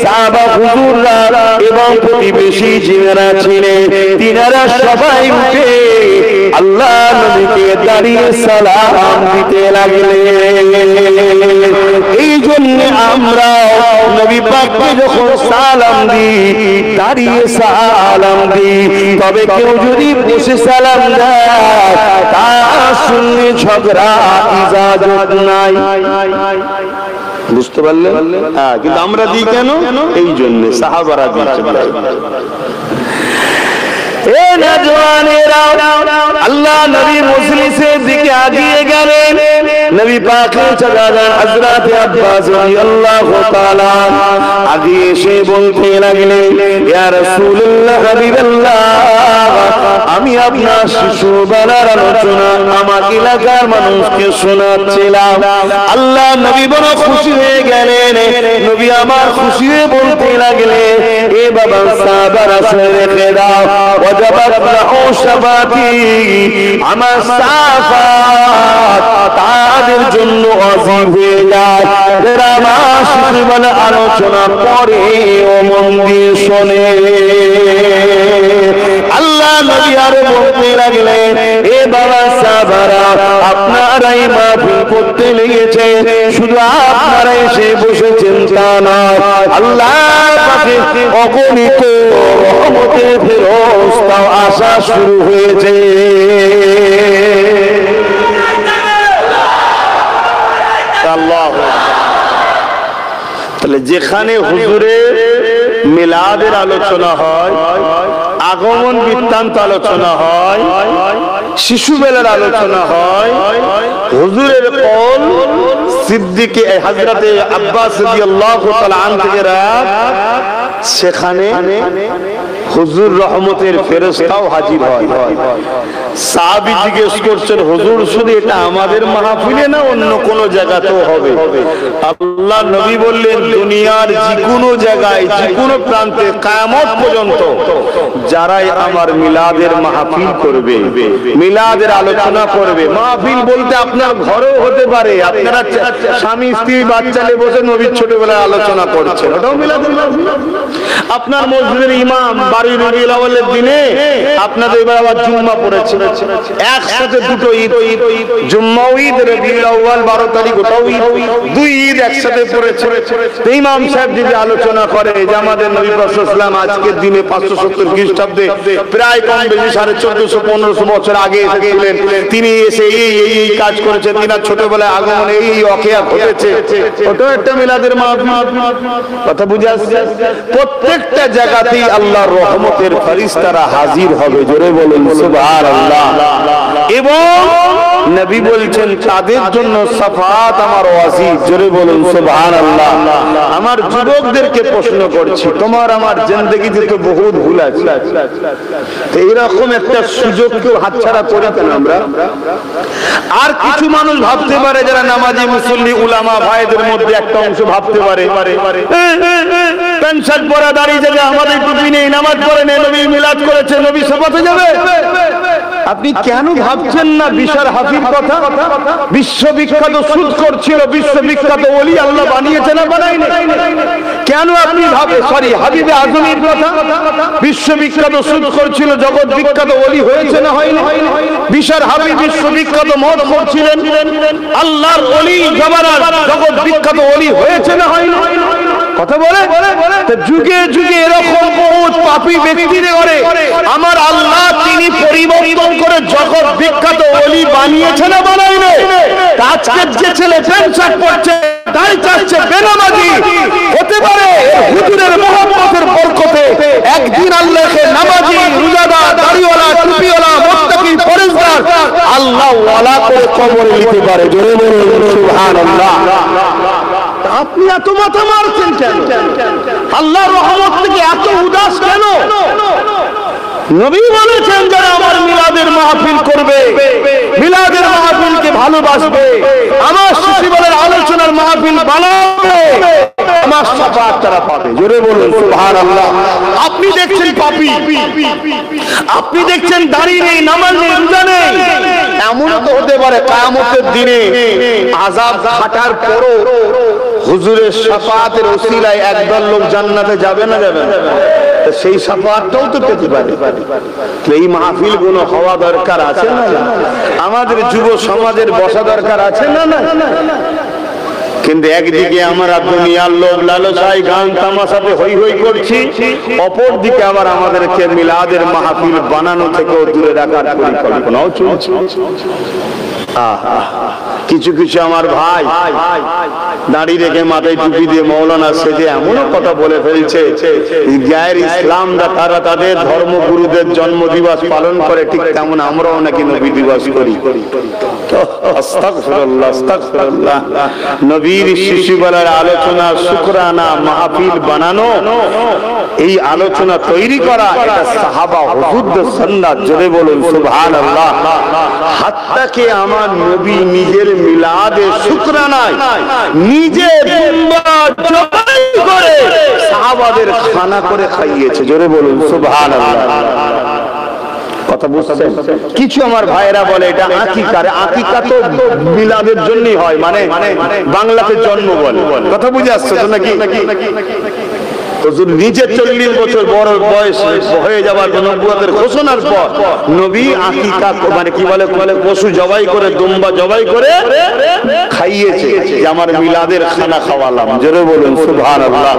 সাহাবা হুজুররা এবং প্রতিবেশী যারা ছিলেন তিনারা সবাই উঠে আল্লাহ নবীকে দাঁড়িয়ে সালাম দিতে লাগলেন। এই জন্য আমরা নবী পাককে যখন সালাম দিই, দাঁড়িয়ে সালাম দিই। তবে কেউ যদি বসে সালাম দেয় তার সঙ্গে ঝগড়া ইজাজত নাই। বুঝতে পারলেন? কিন্তু আমরা দিই কেন? এই জন্য সাহাবারা দিয়েছে। এ নওজওয়ানেরা, আল্লাহ নবী মজলিসের দিকে আগিয়ে গেলেন। নবী পাকের চাচা হযরত আব্বাস রাদিয়াল্লাহু তাআলা আগিয়ে এসে বলতে লাগলেন, ইয়া রাসূলুল্লাহ, হাবিবাল্লাহ, আমি আপনার শিশুবেলার আলোচনা আমার এলাকার মানুষকে শোনাচ্ছিলাম। আল্লাহ নবী বড় খুশি হয়ে গেলেন। নবী আমার খুশি হয়ে বলতে লাগলেন, এ বাবা সাহাবারা শুনে রেখে দাও, ওয়াজাবাত লাহু শাফাতি, আমার সাফাত তাদের জন্য ওয়াজিব হয়ে যায়। যারা আমার শিশুবেলার আলোচনা পড়ে ও মন দিয়ে শোনে। আল্লাহ নবী আর বলতে লাগলেন, এ বাবা সাহাবারা, আপনারাই মাহফিল করতে লেগেছে, শুধু আপনারা এসে বসেছেন তা নয়, আল্লাহ পাকের অগণিত রহমতের ফেরেশতাও আসা শুরু হয়েছে। তাহলে যেখানে হুজুরের মিলাদের আলোচনা হয়, আগমন বৃত্তান্ত আলোচনা হয়, শিশুবেলার আলোচনা হয়, হুজুরের কওল সিদ্দিক হযরত আব্বাস রাদিয়াল্লাহু তাআলা আনহু থেকে রাত, সেখানে হুজুর রহমতের ফেরেশতাও হাজির হয়। সাহাবী জিজ্ঞেস করছেন, হুজুর শুধু এটা আমাদের মাহফিলে না অন্য কোন জায়গাতেও হবে? আল্লাহ নবী বললেন, দুনিয়ার যে কোনো জায়গায় যে কোনো প্রান্তে কিয়ামত পর্যন্ত যারাই আমার মিলাদের মাহফিল করবে, মিলাদের আলোচনা করবে, মাহফিল বলতে আপনার ঘরেও হতে পারে, আপনারা স্বামী স্ত্রী বাচ্চা নিয়ে বসে নবীর ছোটবেলায় আলোচনা করছেন, ওটাও মিলাদের মাহফিল। আপনার মসজিদের ইমাম বাড়ির রবিউল আউয়ালের দিনে আপনাদের এবার আবার জুম্মা পড়েছে, একসাথে দুটো ঈদ, জুম্মাও ঈদ, রবিউল আউয়াল 12 তারিখ ওটাও ঈদ, দুই ঈদ একসাথে পড়েছে। ইমাম সাহেব যদি আলোচনা করে যে আমাদের নবী পাক সাল্লাল্লাহু আলাইহি আজকের দিনে 570 খ্রিস্টাব্দে প্রায় কম বেশি 1450-1500 বছর আগে এসেছিলেন, তিনি এসে এই কাজ করেছেন, তিনার ছোটবেলায় আগমনে এই ওয়াকিয়া ঘটেছে, ওটাও একটা মিলাদের মাহফিল। কথা বুঝে আসছে? প্রত্যেকটা জায়গাতেই আল্লাহর রহমতের ফেরেশতারা হাজির হবে, জোরে বলুন সুবহানাল্লাহ। এবং নবী বলছেন তাদের জন্য শাফাত আমার ওয়াজিব, জোরে বলুন সুবহানাল্লাহ। আমার যুবকদেরকে প্রশ্ন করছি, তোমার আমার জিন্দেগিতে তো বহুত ভুল আছে, তো এরকম একটা সুযোগ কেউ হাতছাড়া করে কেন আমরা? আর কিছু মানুষ ভাবতে পারে, যারা নামাজি মুসল্লি উলামা ভাইদের মধ্যে একটা অংশ ভাবতে পারে প্যান্ট শার্ট পরা দাঁড়িয়ে যাবে, আমাদের টুপি নেই, নামাজ পড়ে নেই, নবী মিলাদ করেছে, নবী শাফাতে যাবে। আপনি কেন ভাবছেন না বিশার হাফির কথা? বিশ্ববিখ্যাত সুদখোর ছিল, বিশ্ববিখ্যাত ওলি, আল্লাহ বানিয়েছে না বানায়নি? কেন আপনি হাবিবে আজমির কথা? বিশ্ববিখ্যাত সুদখোর ছিল, জগৎ বিখ্যাত ওলি হয়েছে না হয়নি? বিশার হাবিব বিশ্ববিখ্যাত মদখোর ছিলেন, আল্লাহর ওলি জামানার জগৎ বিখ্যাত ওলি হয়েছে না হয়নি? কথা বলে যুগে যুগে এরকম বহুত পাপী ব্যক্তিদের করে আমার আল্লাহ তিনি পরিবর্তন করে জগৎ বিখ্যাত ওলি বানিয়েছে না বানায়নি? আজকের যে ছেলে প্যান্ট শার্ট পরছে, দাড়ি চাচ্ছে, বেনামাজি, হতে পারে হুজুরের মহব্বতের বরকতে একদিন আল্লাহকে নামাজি, রোজাদার, দাড়িওয়ালা, টুপিওয়ালা, মুত্তাকি, পরেজগার আল্লাহ ওয়ালা করে কবরে নিতে পারে, জোরে বলুন সুবহানাল্লাহ। আপনি এত মাথা মারছেন কেন? আল্লাহর রহমত থেকে এত উদাস কেন? নবী বলেছেন যারা আমার মিলাদের মাহফিল করবে, মিলাদের মাহফিলকে ভালোবাসবে, আমার শিশুবেলার আলোচনার মাহফিল বানাবে, আমার শাফাত তারা পাবে, জোরে বলুন সুবহানাল্লাহ। আপনি দেখছেন পাপী, আপনি দেখছেন দাড়ি নেই, নামাজ নেই, রোজা নেই, এমনও তো হতে পারে কিয়ামতের দিনে আযাব খাটার পরও হুজুরের শাফাতের ওসিলায় একদল লোক জান্নাতে যাবে না যাবে না? সেই শাফাতটাও তো পেতে পারে। এই মাহফিল গুলো হওয়া দরকার আছে না? আমাদের যুব সমাজের বসা দরকার আছে না? কিন্তু একদিকে আমরা দুনিয়ার লোভ লালসায় গান তামাশাতে হই হই করছি, অপর দিকে আবার আমাদেরকে মিলাদের মাহফিল বানানো থেকেও দূরে রাখার পরিকল্পনাও চলছে। কিছু কিছু আমার ভাই দাড়ি রেখে মাথায় টুপি দিয়ে মৌলানা সেজে এমনও কথা বলে ফেলছে, গায়ের ইসলামরা তারা তাদের ধর্মগুরুদের জন্ম দিবস পালন করে, ঠিক তেমন আমরাও নাকি নবী দিবস করি। আস্তাগফিরুল্লাহ, আস্তাগফিরুল্লাহ। নবীর শিশুবেলার আলোচনা শুকরানা মাহফিল বানানো, এই আলোচনা তৈরি করা, এটা সাহাবা হুজুরদের সুন্নাত, জোরে বলুন সুবহানাল্লাহ। হাত্তাকে আমার নবী নিজের মিলাদে শুকরানায় নিজে দুম্বা জবাই করে সাহাবাদের খানা করে খাইয়েছে, জোরে বলুন সুবহানাল্লাহ। কথা বুঝছেন? কিছু আমার ভাইয়েরা বলে এটা আকিকার, আকিকা তো মিলাদের জন্যই হয়, মানে বাংলাতে জন্ম বলে। কথা বুঝে আসছে তো নাকি? হুজুর নিজে 40 বছর বড় বয়স হয়ে যাওয়ার নবুয়তের ঘোষণার পর নবী আকিকা মানে কি বলে পশু জবাই করে, দুম্বা জবাই করে খাইয়েছে, যে আমার মিলাদের খানা খাওয়ালাম, জোরে বলুন সুবহানাল্লাহ।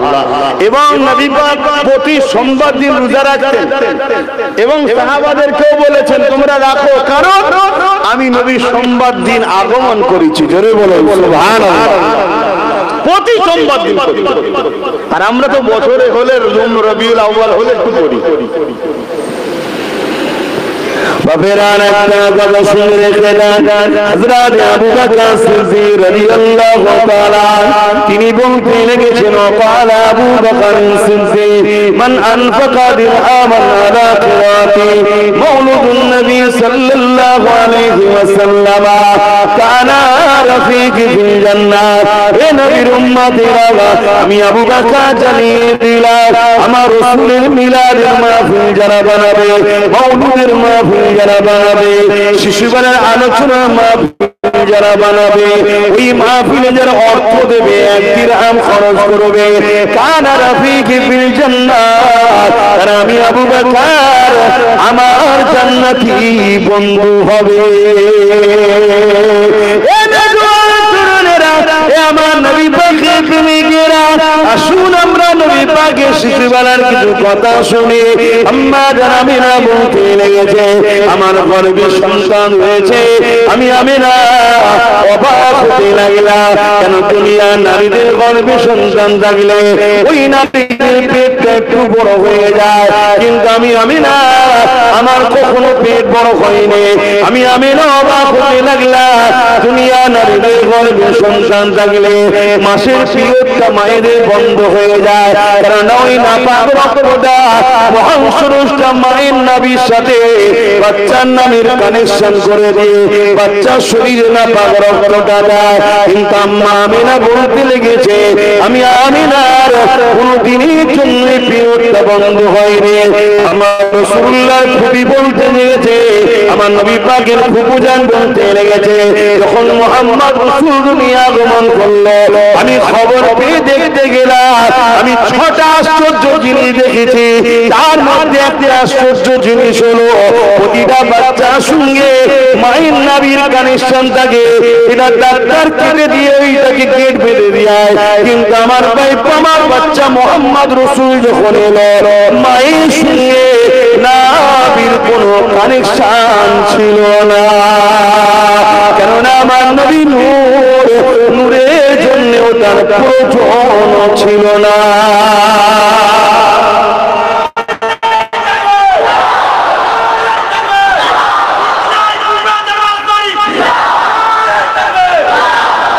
এবং নবী পাক প্রতি সোমবার দিন রোজা রাখতেন এবং সাহাবাদেরকেও বলেছেন তোমরা রাখো, কারণ আমি নবী সোমবার দিন আগমন করেছি, জোরে বলুন সুবহানাল্লাহ। প্রতি সোমবার দিন। আর আমরা তো বছরে হলে রবিউল আউয়াল হলে একটু করি। বাবেরান একটা কথা শুনে রেখে দেন হযরত আবু বকর সিদ্দিক রাদিয়াল্লাহু তাআলা তিনি বলতে লেগেছেন ক্বালা আবু বকর সিদ্দিক মান আনফাকা দিরহামান আলা খিরাতি মাওলুদুন নবী সাল্লাল্লাহু আলাইহি ওয়াসাল্লাম কানা রাফিকি ফিল জান্নাত এ নবীর উম্মতেরা আমি আবু বকর জানিয়ে দিলাম আমার রাসূলের মিলাদের মাহফিল যারা বানাবে মাওলুদের মাহফিল যারা বানাবে শিশুবেলার আলোচনার মাহফিল যারা বানাবে ওই মাহফিলে যারা অর্থ দেবে 1 দিরহাম খরচ করবে কানা রাফিকি ফিল জান্নাত আর আমি আবু বকর আমার জান্নাতি বন্ধু হবে। আমার নবী পাকের প্রেমিকেরা আসুন আমরা নবী পাকের শিশুবেলার কিছু কথা শুনি। আম্মা জান আমিনা বলতে লেগেছে আমার গর্ভে সন্তান হয়েছে আমি আমিনা অবাক হতে লাগলাম কেন দুনিয়ার নারীদের গর্ভে সন্তান থাকলে ওই নারীদের পেটটা একটু বড় হয়ে যায় কিন্তু আমি আমিনা আমার কখনো পেট বড় হয়নি আমি আমিনা অবাক হতে লাগলাম দুনিয়ার নারীদের গর্ভে সন্তান থাকলে মাসের পিরিয়ডটা মায়েদের বন্ধ হয়ে যায় কারণ ওই নাপাক রক্তটা মহান সুরুষটা মায়ের নাভির সাথে বাচ্চার নামের কানেকশন করে দিয়ে বাচ্চার শরীরে নাপাক রক্তটা দেয় কিন্তু আম্মা আমিনা বলতে লেগেছে আমি আমিনার কোনদিনের জন্য পিরিয়ডটা বন্ধ হয়নি। আমার রাসূলুল্লাহ খুবই বলতে লেগেছে আমার নবী পাকের ফুফুজান বলতে লেগেছে যখন মুহাম্মদ রাসূল দুনিয়া আগমন করলো আমি খবর পেয়ে দেখতে গেলাম আমি 6টা আশ্চর্য জিনিস দেখেছি তার মধ্যে একটা আশ্চর্য জিনিস হলো প্রতিটা বাচ্চার সঙ্গে মায়ের নাভির কানেকশন থাকে এটা ডাক্তার কেটে দিয়ে ওইটাকে গেট বেঁধে দেয় কিন্তু আমার ভাই আমার বাচ্চা মুহাম্মদ রাসূল যখন এলো মায়ের সঙ্গে নাভির কোনো কানেকশন ছিল না কারণ আমার নবী নূর নূরের জন্য ওটার প্রয়োজন ছিল না।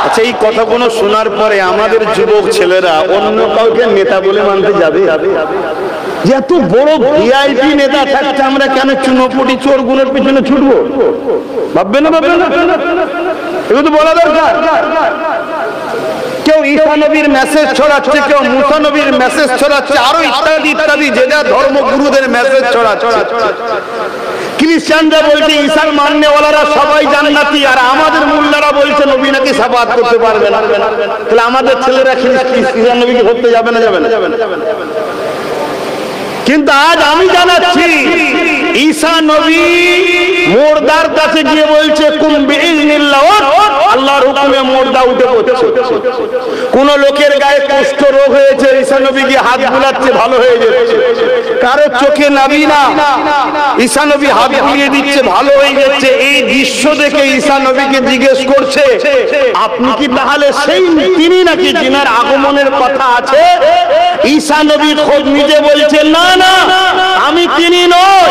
আচ্ছা এই কথাগুলো শোনার পরে আমাদের যুবক ছেলেরা অন্য কাউকে নেতা বলে মানতে যাবে যে এত বড় ভিআইপি নেতা থাকতে আমরা কেন চুনোপুটি চোর গুলোর পিছনে ছুটবো ভাববে না এগুলো তো বলা দরকার। কেউ ঈসা নবীর মেসেজ ছড়াচ্ছে কেউ মুসা নবীর মেসেজ ছড়াচ্ছে আরো ইত্যাদি ইত্যাদি যে যা ধর্মগুরুদের মেসেজ ছড়াচ্ছে খ্রিস্টানরা বলছে ঈসার মাননেওয়ালারা সবাই জান্নাতি আর আমাদের মুল্লারা বলছে নবী নাকি শাফাআত করতে পারবে না তাহলে আমাদের ছেলেরা খ্রিস্টান নবীকে ধরতে যাবে না কিন্তু আজ আমি জানাচ্ছি ঈসা নবী মুর্দার কাছে গিয়ে বলছে কুম বিইজনিল্লাহ আল্লাহর হুকুমে মুর্দা উঠে পড়ছে কোন লোকের গায়ে কুষ্ঠ রোগ হয়েছে ঈসা নবী গিয়ে হাত বুলাচ্ছে ভালো হয়ে যাচ্ছে কারো চোখে নাবি না ঈসা নবী হাত বুলিয়ে দিচ্ছে ভালো হয়ে যাচ্ছে এই দৃশ্য দেখে ঈসা নবীকে জিজ্ঞেস করছে আপনি কি তাহলে সেই তিনি নাকি যিনার আগমনের কথা আছে ঈসা নবী খোদ নিজে বলছেন না না আমি তিনি নই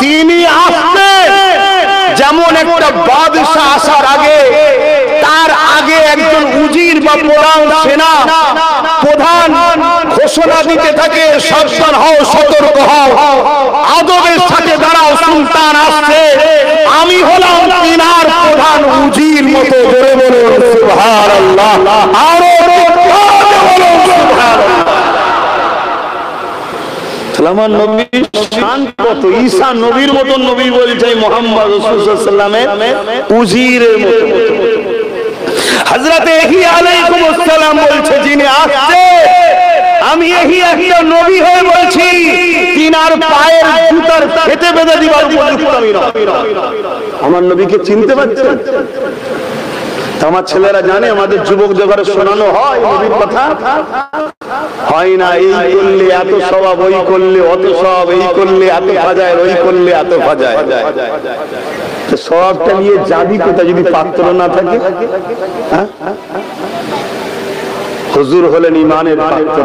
তিনি আসবেন যেমন একটা বাদশা আসার আগে তার আগে একজন উজির বা প্রধান সেনা প্রধান ঘোষণা দিতে থাকে সাবধান হও সতর্ক হও আদবের সাথে দাঁড়াও সুলতান আসছে আমি হলাম তিনার প্রধান উজির মতো জোরে বলুন সুবহানাল্লাহ আরো বলুন সুবহানাল্লাহ। আমার নবী শান কত ঈসা নবীর মতো নবী বলছে মুহাম্মদ রাসূল সাল্লাল্লাহু আলাইহি ওয়াসাল্লামের উজিরের মতো হযরত ইহিয়া আলাইহিস সালাম বলছে যিনি আসছে আমি এই একটা নবী হয়ে বলছি তিনার পায়ের জুতার ফেটে বেঁধে দিবার উপযুক্ত আমি নই আমার নবীকে চিনতে পারছেন আমার ছেলেরা জানে আমাদের যুবক জগতে শোনানো হয় নবীর কথা হয় না এই করলে এত স্বভাব ওই করলে অত সব এই করলে এত ফাজায় ওই করলে এত ফাজায় স্বভাবটা নিয়ে যাবি কোথায় যদি পাত্র না থাকে হুজুর হলেন ইমানের পাত্র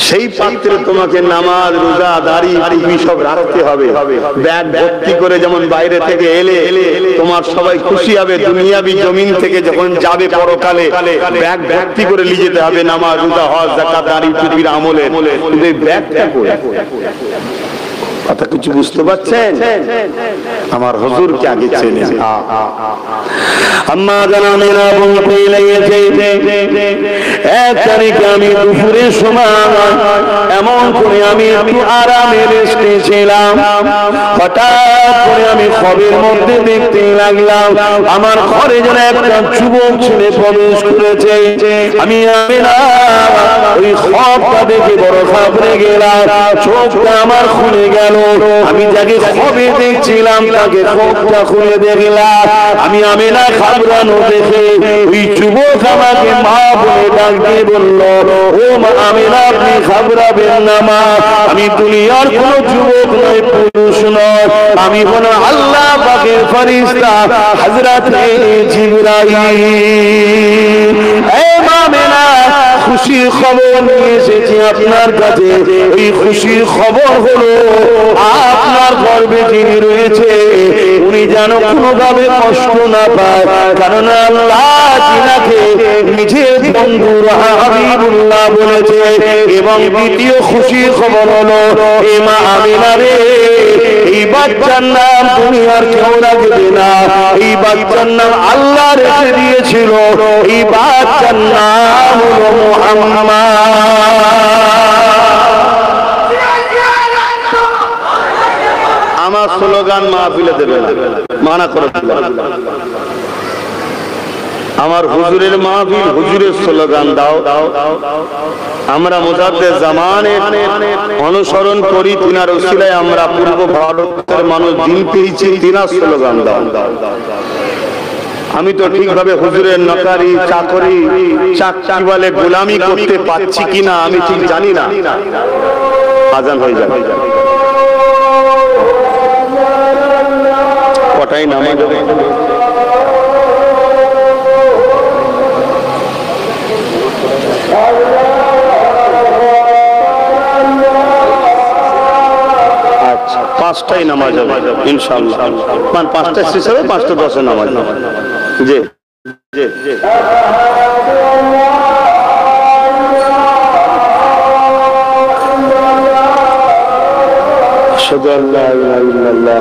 সেই পাত্রে তোমাকে নামাজ রোজা দাড়ি টুপি সব রাখতে হবে। ব্যাগ ভর্তি করে যেমন বাইরে থেকে এলে তোমার সবাই খুশি হবে, দুনিয়াবি জমিন থেকে যখন যাবে পরকালে ব্যাগ ভর্তি করে নিয়ে যেতে হবে নামাজ রোজা হজ যাকাত দাড়ি টুপির আমলে। কিন্তু এই ব্যাগটা কই? কথা কিছু বুঝতে পারছেন? আমার হুজুরকে আগে চেনে। আম্মা জানামেরা বলতে লেগেছে এক তারিখে আমি দুপুরের সময় এমন করে আমি একটু আরামে রেস্টে ছিলাম, হঠাৎ করে আমি খবের মধ্যে দেখতে লাগলাম আমার ঘরে যেন একটা যুবক ছেলে প্রবেশ করেছে। আমি ওই খবটা দেখে বড় ঘাবড়ে গেলাম, চোখটা আমার খুলে গেল। আমি যাকে খবে দেখছিলাম তাকে খবটা খুলে দেখলাম। আমি আমেনা ঘাবড়ানো দেখে ওই যুবক আমাকে মা বলে ডাক দিয়ে বলল, ও মা আমেনা আপনি ঘাবড়াবেন না মা, আমি দুনিয়ার কোন যুবক নয়, পুরুষ নয়, আমি হলো আল্লাহ পাকের ফেরেশতা হযরতে জিবরাইল। এই মা আমেনা খুশির খবর নিয়ে এসেছি আপনার কাছে। এই খুশির খবর হলো আপনার গর্ভে যিনি রয়েছে উনি যেন কোনোভাবে কষ্ট না পায়, কারণ আল্লাহ যিনাকে নিজের বন্ধু হাবিবুল্লাহ বলেছে। এবং দ্বিতীয় খুশির খবর হলো এ মা আমিনা রে, এই বাচ্চার নাম তুমি আর কেউ রাখবে না, এই বাচ্চার নাম আল্লাহ রেখে দিয়েছিল, এই বাচ্চার নাম হলো মুহাম্মদ। আমার স্লোগান মাহফিলে দেবে না, মানা করে দিলাম। আমার হুজুরের মাহফিল, হুজুরের স্লোগান দাও। আমরা মুজাদ্দেদ জামানের অনুসরণ করি, তিনার উসিলায় আমরা পূর্ব ভারতের মানুষ দিন পেয়েছি, তিনার স্লোগান দাও। আমি তো ঠিকভাবে হুজুরের নকারি চাকরি চাকরি বলে গোলামি করতে পারছি কিনা আমি ঠিক জানি না। আজান হয়ে যাবে, কটাই নামাজ আচ্ছা 5টায় নামাজ হবে ইনশাআল্লাহ। মানে 5টা শেষ হবে, 5টা 10-এ নামাজ। জি জি জি। আশহাদু আল্লা ইলাহা ইল্লাল্লাহ।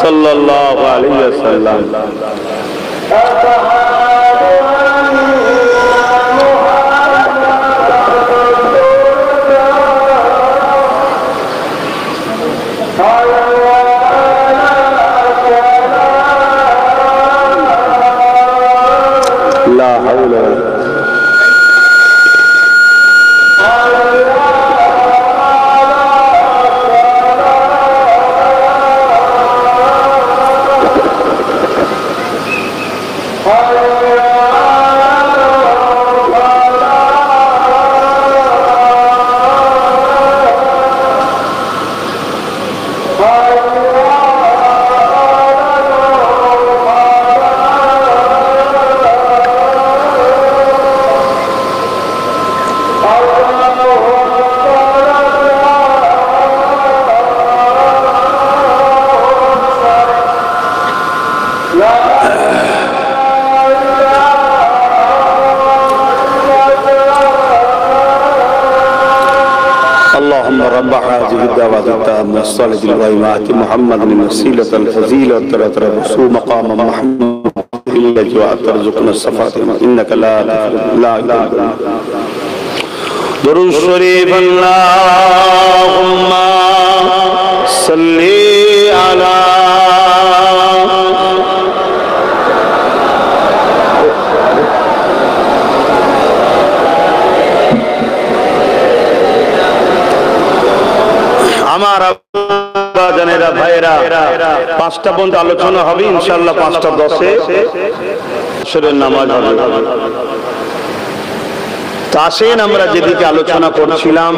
সাল্লাল্লাহু আলাইহি ওয়াসাল্লাম। লা হাওলা اللهم رب هذه الدعوات التامة الصلاة القائمة محمد الوسيلة الفضيلة والدرجة مقام محمود إلا وترزقنا الصفات إنك لا إله درود شريف اللهم صل على আমার জানেরা ভাইরা 5টা পর্যন্ত আলোচনা হবে ইনশাআল্লাহ। 5টা 10-এ আসরের নামাজ হবে। তো আসেন আমরা যেদিকে আলোচনা করছিলাম,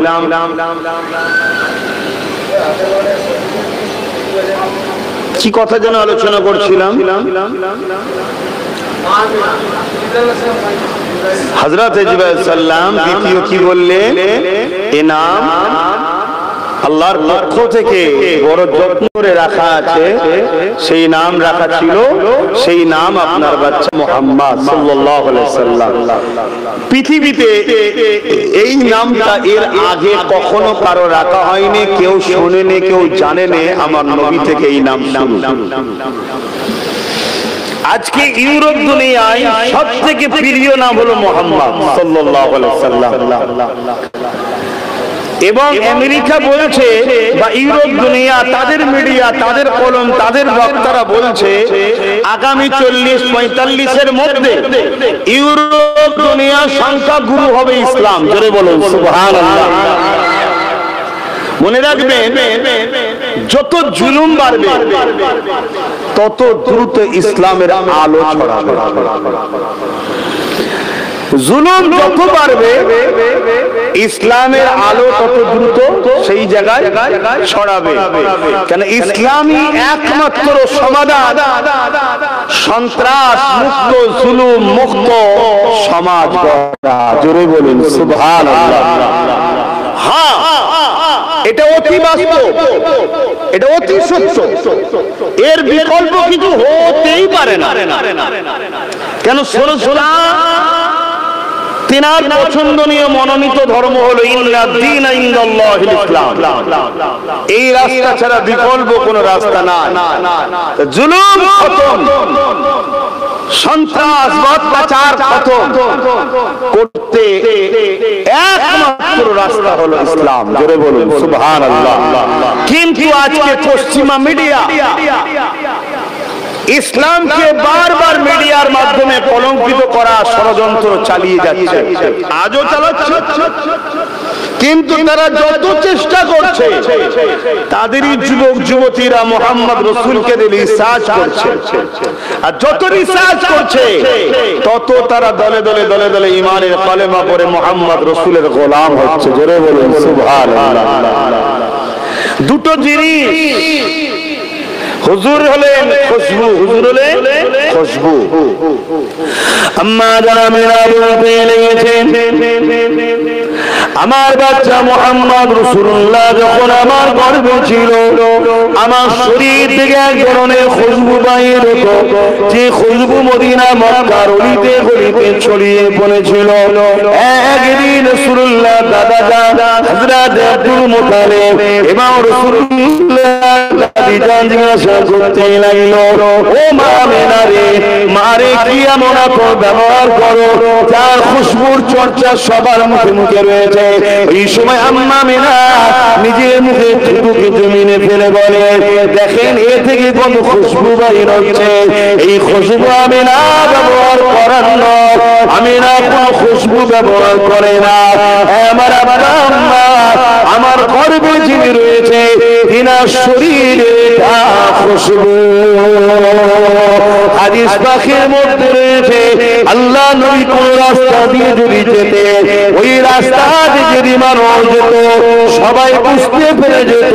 কি কথা যেন আলোচনা করছিলাম, হযরত জিবরাইল সাল্লাম দ্বিতীয় কি বললেন, এ নাম আল্লাহর পক্ষ থেকে বড় যত্ন করে রাখা আছে, সেই নাম রাখা ছিল, সেই নাম আপনার বাচ্চা মুহাম্মদ সাল্লাল্লাহু আলাইহি সাল্লাম। পৃথিবীতে এই নামটা এর আগে কখনো কারো রাখা হয়নি, কেউ শোনেনি, কেউ জানেনি, আমার নবী থেকে এই নাম শুরু। আজকে ইউরোপ দুনিয়ায় সবথেকে প্রিয় নাম হলো মুহাম্মদ সাল্লাল্লাহু আলাইহি সাল্লাম। এবং আমেরিকা বলছে বা ইউরোপ দুনিয়া, তাদের মিডিয়া, তাদের কলম, তাদের বক্তারা বলছে আগামী 40-45 মধ্যে ইউরোপ দুনিয়ার সংখ্যা গুরু হবে ইসলাম। জোরে বলুন সুবহানাল্লাহ। মনে রাখবেন, যত জুলুম বাড়বে তত দ্রুত ইসলামের আলো ছড়াবে। জুলুম যত বাড়বে ইসলামের আলো তত দ্রুত সেই জায়গায় ছড়াবে। কেন ইসলামই একমাত্র সমাধান সন্ত্রাস মুক্ত, জুলুম মুক্ত সমাজ গড়া। জোরে বলুন সুবহানাল্লাহ। হ্যাঁ, এটা অতি বাস্তব, এটা অতি সত্য, এর বিকল্প কিছু হতেই পারে না। কেন শোনা তিনার পছন্দনীয় মনোনীত ধর্ম হলো ইন্না দীনা ইনদাল্লাহিল ইসলাম। এই রাস্তা ছাড়া বিকল্প কোনো রাস্তা নাই। জুলুম খতম, সন্ত্রাস অত্যাচার খতম করতে একমাত্র রাস্তা হলো ইসলাম। জোরে বলুন সুবহানাল্লাহ। কিন্তু আজকে পশ্চিমা মিডিয়া ইসলামকে বারবার মিডিয়ার মাধ্যমে কলঙ্কিত করা ষড়যন্ত্র চালিয়ে যাচ্ছে, আজও চালাচ্ছে। কিন্তু তারা যত চেষ্টা করছে, তাদেরই যুবক যুবতীরা মোহাম্মদ রসুলকে রিসার্চ করছে, আর যত রিসার্চ করছে তত তারা দলে দলে দলে দলে ইমানের কালেমা পড়ে মোহাম্মদ রসুলের গোলাম হচ্ছে। জোরে বলুন সুবহানাল্লাহ। দুটো জিনিস, হুজুর হলেন খুশবু, হুজুর হলেন খুশবু। আম্মা যারা মেরা বলতে লেগেছেন, আমার বাচ্চা মুহাম্মদ রাসূলুল্লাহ যখন আমার গর্ভে ছিল, আমার শরীর থেকে এক ধরনের খুশবু বাইর হতো, যে খুশবু মদিনা মক্কার অলিতে গলিতে ছড়িয়ে পড়েছিল। একদিন রাসূলুল্লাহ দাদা হযরত আব্দুল মুতালিব এবং রাসূলুল্লাহ দাদিজান জিজ্ঞাসা করতে লাগলো, ও মা মেনা রে, মারে কি এমন ব্যবহার করো যার খুশবুর চর্চা সবার মুখে মুখে রয়েছে। এই সময় আম্মা মিনা নিজের মুখে থুতুকে জমিনে ফেলে বলে, দেখেন এ থেকে কত খুশবু বাইর হচ্ছে। এই খুশবু আমি না ব্যবহার করার নয়, আমি না কোনো খুশবু ব্যবহার করে না। আমার আম্মা আমার গর্ভে যিনি রয়েছে তিনার শরীরে খুশবু। হাদিস পাখির মধ্যে রয়েছে, আল্লাহ নবী কোন রাস্তা দিয়ে যদি যেতে, ওই রাস্তা দিয়ে যদি মানুষ যেত সবাই বুঝতে পেরে যেত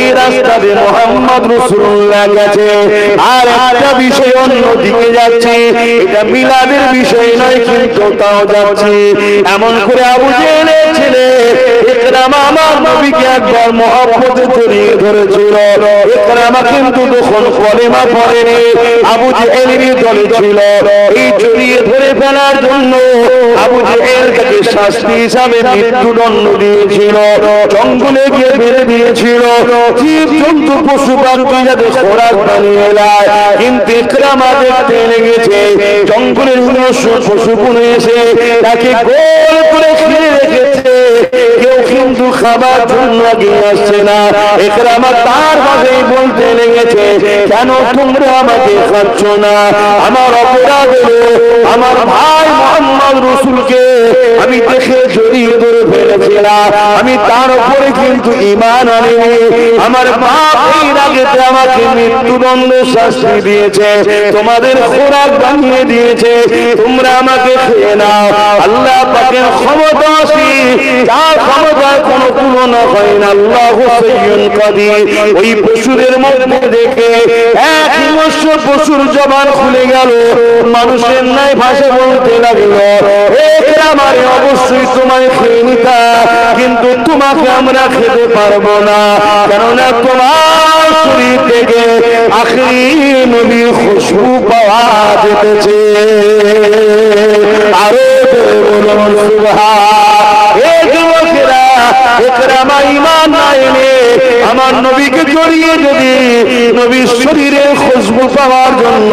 এই রাস্তা দিয়ে মুহাম্মদ রাসূলুল্লাহ গেছে। আর একটা বিষয় অন্যদিকে যাচ্ছে, এটা মিলাদের বিষয় নয়, কিন্তু তাও যাচ্ছে। এমন করে আবু জেহেলের ছেলে ইকরামা আমার নবীকে একবার মহব্বতে জড়িয়ে ধরেছিল। ইকরামা কিন্তু তখন কলেমা পড়েনি, আবু জেহেলের দলে ছিল। এই জড়িয়ে ধরে ফেলার জন্য আবু জেহেল তাকে শাস্তি হিসাবে মৃত্যুদণ্ড দিয়েছিল, জঙ্গলে গিয়ে বেঁধে দিয়েছিল, জীব জন্তু পশু পাখি যাতে খোরাক বানিয়ে নেয়। কিন্তু ইকরামা দেখতে লেগেছে জঙ্গলের পশু পুনে এসে তাকে গোল করে ঘিরে রেখেছে, কেউ কিন্তু খাবার জন্য এগিয়ে আসছে না। ইকরামা তার ভাবেই বলতে লেগেছে, কেন তোমরা আমাকে খাচ্ছ না? আমার অপরাধ হলো আমার ভাই মুহাম্মদ রাসূলকে আমি দেখে জড়িয়ে ধরে ফেলেছিলাম, আমি তার উপরে কিন্তু ঈমান আনিনি। আমার বাপ এর আগে আমাকে মৃত্যুদণ্ড শাস্তি দিয়েছে, তোমাদের খোরাক বানিয়ে দিয়েছে, তোমরা আমাকে খেয়ে নাও। আল্লাহ পাকের ক্ষমতা আছে, যার ক্ষমতার কোনো তুলনা হয় না। আল্লাহু সাইয়্যুন কাদির। ওই পশুদের মধ্যে দেখে এক হিংস্র পশুর জবান খুলে গেল, মানুষের ন্যায় ভাষা বলতে লাগলো, আমারে অবশ্যই তোমায় খেয়ে নিতা, কিন্তু তোমাকে আমরা খেতে পারবো না, কেননা তোমার শরীর থেকে আখেরি নবীর খুশবু পাওয়া যেতেছে। আরো বলুন সুবহান। এই যুবকেরা ইকরামা ঈমান না এনে আমার নবীকে জড়িয়ে যদি নবীর শরীরের খুশবু পাওয়ার জন্য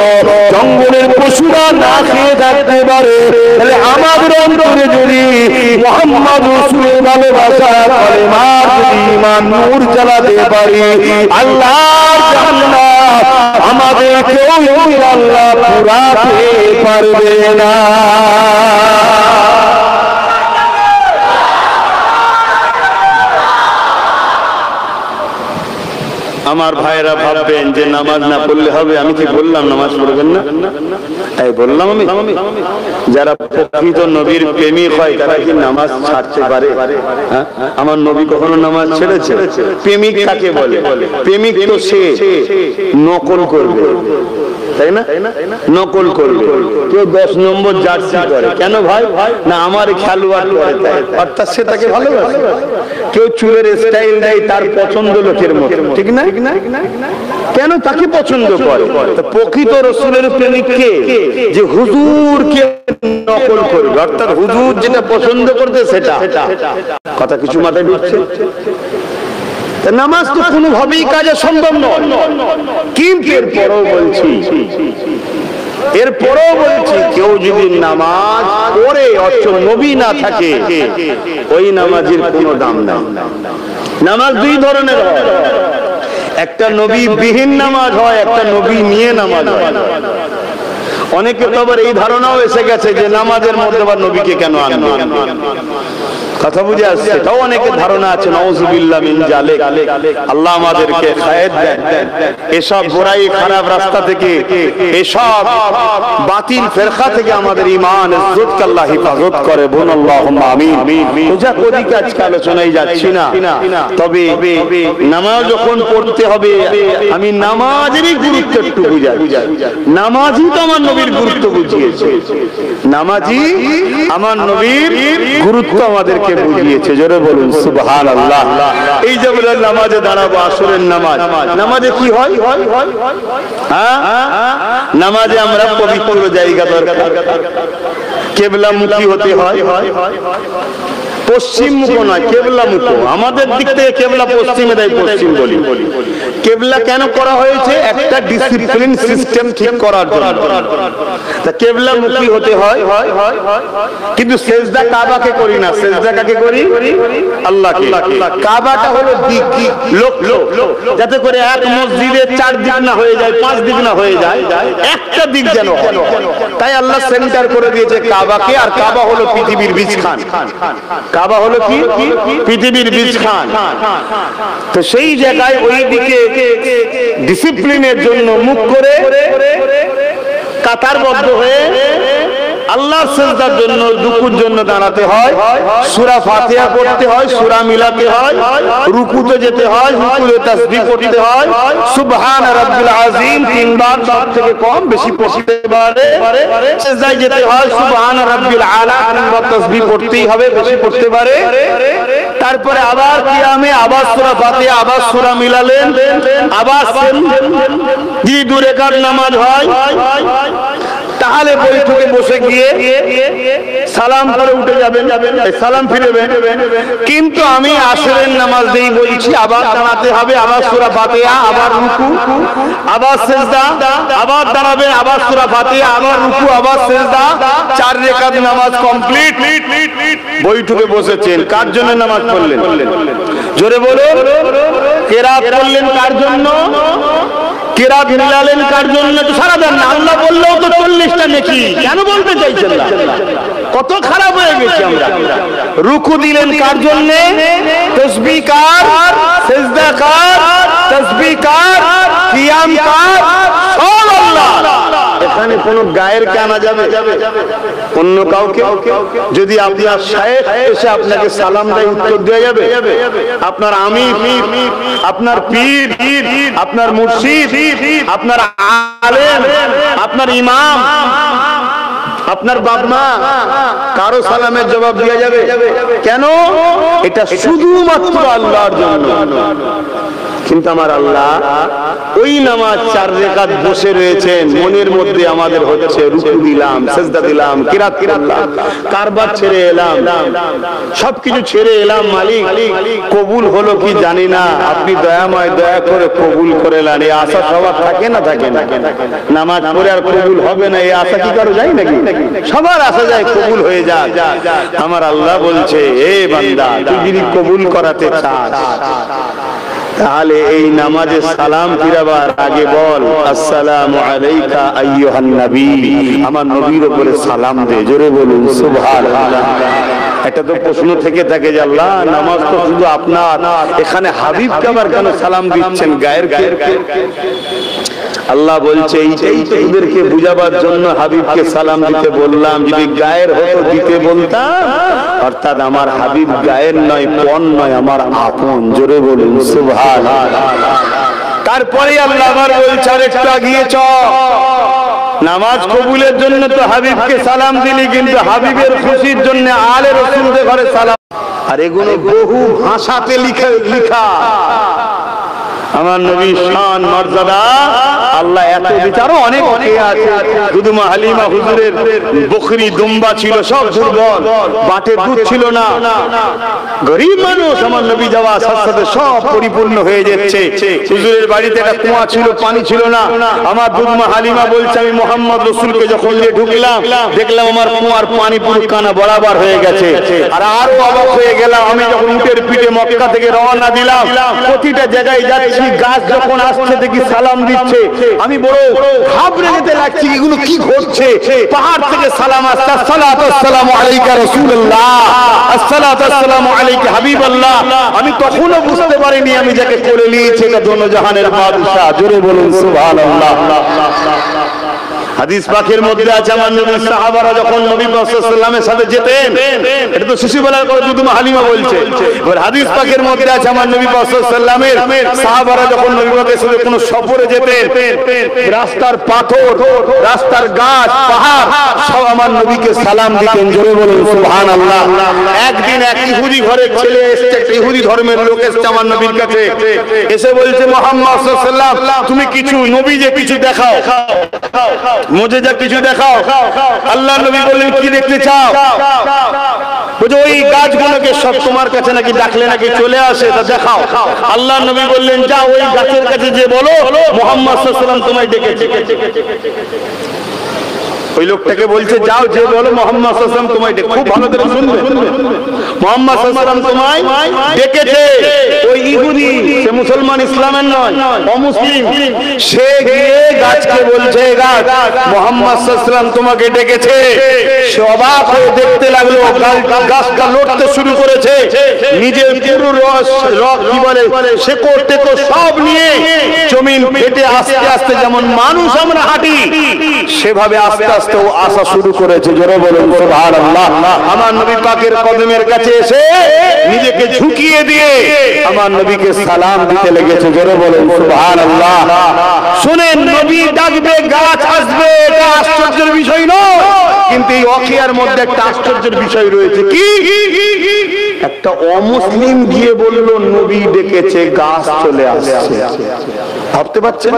জঙ্গলের পশুরা না খেয়ে থাকতে পারে, তাহলে আমাদের অন্তরে যদি মুহাম্মদ রাসূলের ভালোবাসা কালেমার যদি ঈমান নূর জ্বালাতে পারি, আল্লাহর জান্নাত আমাদের কেউ আল্লাহ পুরাতে পারবে না। আমার ভাইরা ভাববেন যে নামাজ না পড়লে হবে। আমি কি বললাম নামাজ পড়বেন না? তাই বললাম আমি। যারা প্রকৃত নবীর প্রেমিক হয় তারা কি নামাজ ছাড়তে পারে? আমার নবী কখনো নামাজ ছেড়েছে? প্রেমিক কাকে বলে? প্রেমিক তো সে নকল করবে, তাই না? নকল করবে। কেউ 10 নম্বর জার্সি করে, কেন ভাই? না আমার খেলোয়াড় করে, তাই অর্থাৎ সে তাকে ভালোবাসে। কেউ চুলের স্টাইল দেয় তার পছন্দ লোকের মতো, ঠিক না? কেন তাকে পছন্দ করে? প্রকৃত রাসূলের প্রেমিক কে? যে হুজুরকে নকল করবে, অর্থাৎ হুজুর যেটা পছন্দ করতে সেটা। কথা কিছু মাথায় ঢুকছে? নামাজ তো কোনোভাবেই কাজে সম্ভব নয়, কিন্তু এরপরও বলছি কেউ যদি নামাজ পড়ে অথচ নবী না থাকে, ওই নামাজের কোনো দাম নাই। নামাজ দুই ধরনের হয়, একটা নবী বিহীন নামাজ হয়, একটা নবী নিয়ে নামাজ হয়। অনেকে তো আবার এই ধারণাও এসে গেছে যে নামাজের মধ্যে আবার নবীকে কেন আনবে। কথা বুঝে আসছে? তাও অনেকের ধারণা আছে। নাউযুবিল্লাহ মিন জালিক। আল্লাহ আমাদেরকে খায়ের দেন এসব বুরাই খারাপ রাস্তা থেকে, এসব বাতিল ফিরকা থেকে আমাদের ঈমান ইজ্জতকে আল্লাহ হেফাজত করে। বলুন আল্লাহুম্মা আমিন। ওজা কোদিকে আজকে আলোচনায় যাচ্ছি না, তবে নামাজ যখন পড়তে হবে আমি নামাজেরই গুরুত্ব একটু বুঝাই। নামাজই তো আমার নবীর গুরুত্ব বুঝিয়েছে, নামাজই আমার নবীর গুরুত্ব আমাদেরকে বুঝিয়েছে। জোরে বলুন সুবহানাল্লাহ। এই যে বলেন নামাজে দাঁড়াবো, আসরের নামাজ, নামাজে কি হয়? নামাজে আমরা পবিত্র জায়গা দরকার, কিবলামুখী হতে হয়। পশ্চিম মুখ নয়, কেবলা মুখ। আমাদের দিক থেকে কেবলা পশ্চিমে দেয়, পশ্চিম বলি। কেবলা কেন করা হয়েছে? একটা ডিসিপ্লিন সিস্টেম ঠিক করার জন্য। তা কেবলা মুখী হতে হয়, কিন্তু সেজদা কাবাকে করি না। সেজদা কাকে করি? আল্লাহকে। কাবাটা হলো দিক, লক্ষ্য, যাতে করে এক মসজিদে 4 দিক না হয়ে যায়, 5 দিক না হয়ে যায়, একটা দিক যেন হয়। তাই আল্লাহ সেন্টার করে দিয়েছে কাবাকে। আর কাবা হলো পৃথিবীর বীজখান। কাবা হলো কি? পৃথিবীর বীজখান। তো সেই জায়গায় ওই দিকে ডিসিপ্লিনের জন্য মুখ করে কাতারবদ্ধ হয়ে আল্লাহর সিজদার জন্য, রুকুর জন্য দাঁড়াতে হয়, সূরা ফাতিহা পড়তে হয়, সূরা মিলাতে হয়, রুকুতে যেতে হয়, রুকুতে তাসবিহ পড়তে হয়, সুবহান রাব্বিল আযীম 3 বার, সব থেকে কম বেশি পড়তে পারে, সিজদায় যেতে হয়, সুবহান রাব্বিল আলা 3 বার তাসবিহ পড়তেই হবে, বেশি পড়তে পারে। তারপরে আবার কিয়ামে আবার সূরা ফাতিহা, আবার সূরা মিলালেন, আবার 2 রাকাত নামাজ হয়। তাহলে বৈঠকে বসে গিয়ে সালাম করে উঠে যাবেন, সালাম ফিরবেন। কিন্তু আমি আসরের নামাজ দিয়ে বলছি আবার দাঁড়াতে হবে, আবার সূরা ফাতিহা, আবার রুকু, আবার সিজদা, আবার দাঁড়াবেন, আবার সূরা ফাতিহা, আবার রুকু, আবার সিজদা, 4 রাকাত নামাজ কমপ্লিট। বৈঠকে বসেছেন, কার জন্য নামাজ পড়লেন? জোরে বলুন। কেরাত করলেন কার জন্য? কেরাত মিলালেন কার জন্য? তো সারা দেন না, আল্লাহ বললেও তো 40টা নেকি, কেন বলতে চাইছেন না? কত খারাপ হয়ে গেছি আমরা। রুকু দিলেন কার জন্য? তাসবিহ কার, সিজদা কার, তাসবিহ কার, কিয়াম কার, সব আল্লাহ। এখানে কোন গায়ের কে আনা যাবে? অন্য কাউকে? যদি আপনার শায়েখ এসে আপনাকে সালাম দেয়, উত্তর দেওয়া যাবে? আপনার আমির, আপনার পীর, আপনার মুর্শিদ, আপনার আলেম, আপনার ইমাম, আপনার বাপ-মা, কারো সালামের জবাব দেওয়া যাবে? কেন? এটা শুধুমাত্র আল্লাহর জন্য। কিন্তু আমার আল্লাহ ওই নামাজ 4 রাকাত বসে রয়েছেন, মনের মধ্যে আমাদের হচ্ছে রুকু দিলাম, সিজদা দিলাম, কিরাত করলাম, কারবার ছেড়ে এলাম, সবকিছু ছেড়ে এলাম, মালিক কবুল হলো কি জানি না, আপনি দয়াময়, দয়া করে কবুল করে নেন। এই আশা সবার থাকে না? থাকে না। নামাজ পড়ে আর কবুল হবে না, এই আশা কি কারো যায় নাকি? সবার আশা যায় কবুল হয়ে যাক। আমার আল্লাহ বলছে, এ বান্দা, তুই যদি কবুল করাতে চাস তাহলে এই নামাজে সালাম ফিরাবার আগে বল, আসসালামু আলাইকা আইয়ুহান নবী, আমার নবীর উপরে সালাম দে। জোরে বলুন সুবহানাল্লাহ। এটা তো প্রশ্ন থেকে থাকে যে আল্লাহ, নামাজ তো শুধু আপনার, এখানে হাবিবকে আবার কেন সালাম দিচ্ছেন? গায়ের কে? আল্লাহ বলছে এইটাই তো এদেরকে বুঝাবার জন্য হাবিবকে সালাম দিতে বললাম। যদি গায়ের হতো দিতে বলতাম। অর্থাৎ আমার হাবিব গায়ের নয়, পণ নয়, আমার আপন। জোরে বলুন সুবহানাল্লাহ। তারপরে আল্লাহ আবার বলছে, আর একটু এগিয়ে চল, নামাজ কবুলের জন্য তো হাবিবকে সালাম দিলি, কিন্তু হাবিবের খুশির জন্য আলে রাসূলদের ঘরে সালাম। আর এগুলো বহু ভাষাতে লিখা। আমার নবীর শান, মর্যাদা আল্লাহ এত বিচারও অনেক আছে। দুদুমা হালিমা হুজুরের বকরি দুম্বা ছিল, সব দুর্বল, বাটের দুধ ছিল না, গরিব মানুষ। আমার নবী যাওয়া সাথে সব পরিপূর্ণ হয়ে যাচ্ছে। হুজুরের বাড়িতে একটা কুয়া ছিল, পানি ছিল না। আমার দুদুমা হালিমা বলছে, আমি মোহাম্মদ রাসূলকে যখন নিয়ে ঢুকলাম, দেখলাম আমার কুয়ার পানি পুরো কানা বরাবর হয়ে গেছে। আর আরো অবাক হয়ে গেলাম, আমি যখন উটের পিঠে মক্কা থেকে রওনা দিলাম, প্রতিটা জায়গায় যাচ্ছি, গাছ যখন আসছে দেখি সালাম দিচ্ছে, আমি বড় ঘাবড়ে যেতে লাগছি, এগুলো কি ঘটছে? পাহাড় থেকে সালাম আসছে, আসসালাতু আসসালামু আলাইকা রাসূলুল্লাহ, আসসালাতু আসসালামু আলাইকা হাবিবাল্লাহ। আমি তখনও বুঝতে পারিনি আমি যাকে কোলে নিয়েছি এটা দোনো জাহানের বাদশা। জোরে বলুন সুবহানাল্লাহ। হাদিস পাকের মধ্যে আছে, আমার নবীর সাহাবারা যখন নবী পাক সাল্লাল্লাহু আলাইহি ওয়াসাল্লামের সাথে যেতেন, এটা তো শিশুবেলার কথা দুদুমা হালিমা বলছে। এবার হাদিস পাকের মধ্যে আছে, আমার নবী পাক সাল্লাল্লাহু আলাইহি ওয়াসাল্লামের সাহাবারা যখন নবী পাকের সাথে কোনো সফরে যেতেন, রাস্তার পাথর, রাস্তার গাছ, পাহাড় সব আমার নবীকে সালাম দিতেন। জোরে বলুন সুবহানাল্লাহ। একদিন এক ইহুদি ঘরের ছেলে এসেছে, একটা ইহুদি ধর্মের লোক এসেছে আমার নবীর কাছে, এসে বলছে, মুহাম্মদ সাল্লাল্লাহু আলাইহি ওয়াসাল্লাম, তুমি কিছু নবী যে কিছু দেখাও, মুজিজা কিছু দেখাও। আল্লাহ নবী বললেন, কি দেখতে চাও? বলে ওই গাছগুলোকে সব তোমার কাছে নাকি ডাকলে নাকি চলে আসে, তা দেখাও। আল্লাহ নবী বললেন, যাও ওই গাছের কাছে যে বলো মুহাম্মদ সাল্লাল্লাহু আলাইহি ওয়াসাল্লাম তোমায় ডেকেছে। ওই লোকটাকে বলছে, যাও যে বলো মুহাম্মদ সাল্লাল্লাহু আলাইহি ওয়াসাল্লাম তোমায় ডেকেছে। খুব ভালো করে শুনবে, মুহাম্মদ সাল্লাল্লাহু আলাইহি ওয়াসাল্লাম তোমায় ডেকেছে। ওই ইহুদি, সে মুসলমান, ইসলামের নয়, অমুসলিম, সে গিয়ে গাছকে বলছে, গাছ মুহাম্মদ সাল্লাল্লাহু আলাইহি ওয়াসাল্লাম তোমাকে ডেকেছে। সে অবাক হয়ে দেখতে লাগলো, গাছটা লড়তে শুরু করেছে, নিজের পুরো রস কি বলে শেকড় টেকড় সব নিয়ে জমিন ফেটে আস্তে আস্তে যেমন মানুষ আমরা হাঁটি, সেভাবে আস্তে আস্তে ও আসা শুরু করেছে। জোরে বলুন সুবহানাল্লাহ। আমার নবী পাকের কদমের কাছে এসে নিজেকে ঝুঁকিয়ে দিয়ে আমার নবীকে সালাম দিতে লেগেছে। জোরে বলুন সুবহানাল্লাহ। শুনেন, নবী ডাকবে, গাছ আসবে, এটা আশ্চর্যের বিষয় নয়, কিন্তু এই ওয়াকিয়ার মধ্যে একটা আশ্চর্যের বিষয় রয়েছে। কি? একটা অমুসলিম গিয়ে বলল নবী ডেকেছে, গাছ চলে আসছে। ভাবতে পারছেন?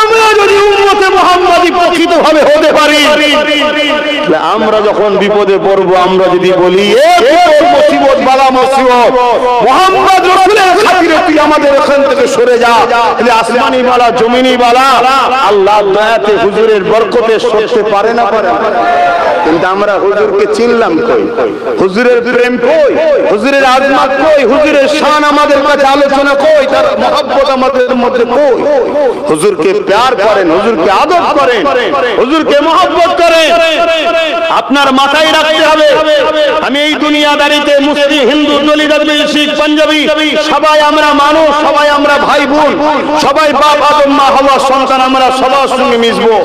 আমরা যদি উম্মতে মুহাম্মাদি প্রকৃতভাবে হতে পারি, আমরা যখন বিপদে পড়বো আমরা যদি বলি মুসিবত বালা মুসিবত মুহাম্মদ রাসূলের খাতিরে তুই আমাদের এখান থেকে সরে যা, তাহলে আসমানি বালা জমিনি বালা আল্লাহ দয়াতে হুজুরের বরকতে সরতে পারে না পারে। কিন্তু আমরা হুজুরকে চিনলাম কই? হুজুরের প্রেম কই? হুজুরের আজমত কই? হুজুরের শান আমাদের কাছে আলোচনা কই? তার মহব্বত আমাদের মধ্যে কই? হুজুরকে প্যার করেন, হুজুরকে আদর করেন, হুজুরকে মহব্বত করেন। আপনার মাথায় রাখতে হবে, আমি এই দুনিয়াদারিতে মুসলিম, হিন্দু, দলিত, শিখ, পাঞ্জাবি সবাই আমরা মানুষ, সবাই আমরা ভাই বোন, সবাই বাপ আদম মা হাওয়া সন্তান, আমরা সবার সঙ্গে মিশবো,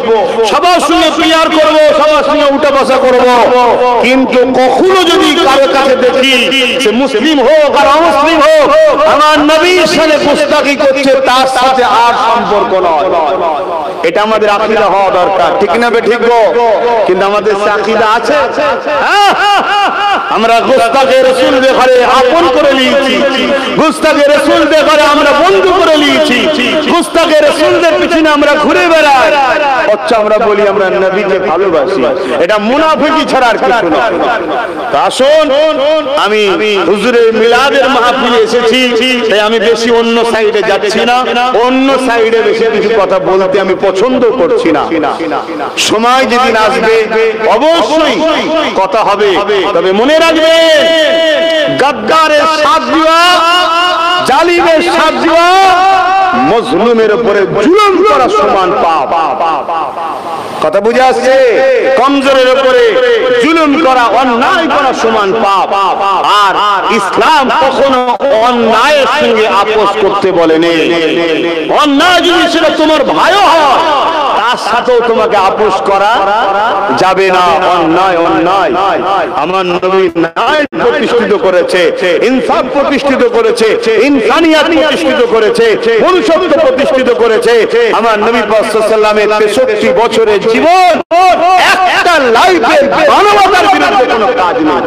সবার সঙ্গে প্রিয়ার করবো, সবার সঙ্গে উঠা বসা করবো। কিন্তু কখনো যদি কারো কাছে দেখি সে মুসলিম হোক আর অমুসলিম হোক আমার নবীর সাথে গুস্তাখি করছে, তার সাথে আর সম্পর্ক নয়। এটা আমাদের আকীদা হওয়া দরকার, ঠিক না বে ঠিক গো? কিন্তু আমাদের আকীদা আছে? আমরা গুস্তাখে রাসূল দেখে আপন করে নিয়েছি, গুস্তাখে রাসূল দেখে আমরা বন্ধু করে নিয়েছি, গুস্তাখে রাসূলদের পিছনে আমরা ঘুরে বেড়াই। আচ্ছা আমরা বলি আমরা নবীকে ভালোবাসি, এটা মুনাফিকি ছাড়া আর কিছু না। আসুন, আমি হুজুরের মিলাদের মাহফিলে এসেছি, তাই আমি বেশি অন্য সাইডে যাচ্ছি না, অন্য সাইডে বেশি কিছু কথা বলতে আমি পছন্দ করছি না। সময় যেদিন আসবে অবশ্যই কথা হবে, তবে মনে রাখবে গাদ্দারের সাথ দেওয়া, জালিমের সাথ দেওয়া, মজলুমের উপরে জুলুম করা সমান পাপ। কথা বুঝে আসছে? কমজোরের উপরে জুলুম করা, অন্যায় করা সমান পাপ। আর ইসলাম কখনো অন্যায়ের সঙ্গে আপোষ করতে বলেনি। অন্যায় যদি সেটা তোমার ভাইও হয় তার সাথেও তোমাকে আপোষ করা যাবে না। অন্যায় অন্যায়। আমার নবী ন্যায় প্রতিষ্ঠিত করেছে, ইনসাফ প্রতিষ্ঠিত করেছে, ইনসানিয়াত প্রতিষ্ঠিত করেছে, মনুষ্যত্ব প্রতিষ্ঠিত করেছে। আমার নবী পাক সাল্লাল্লাহু আলাইহি ওয়াসাল্লামের 63 বছরের জীবন একটা লাইফের মানবতার বিরুদ্ধে কোনো কাজ নেই,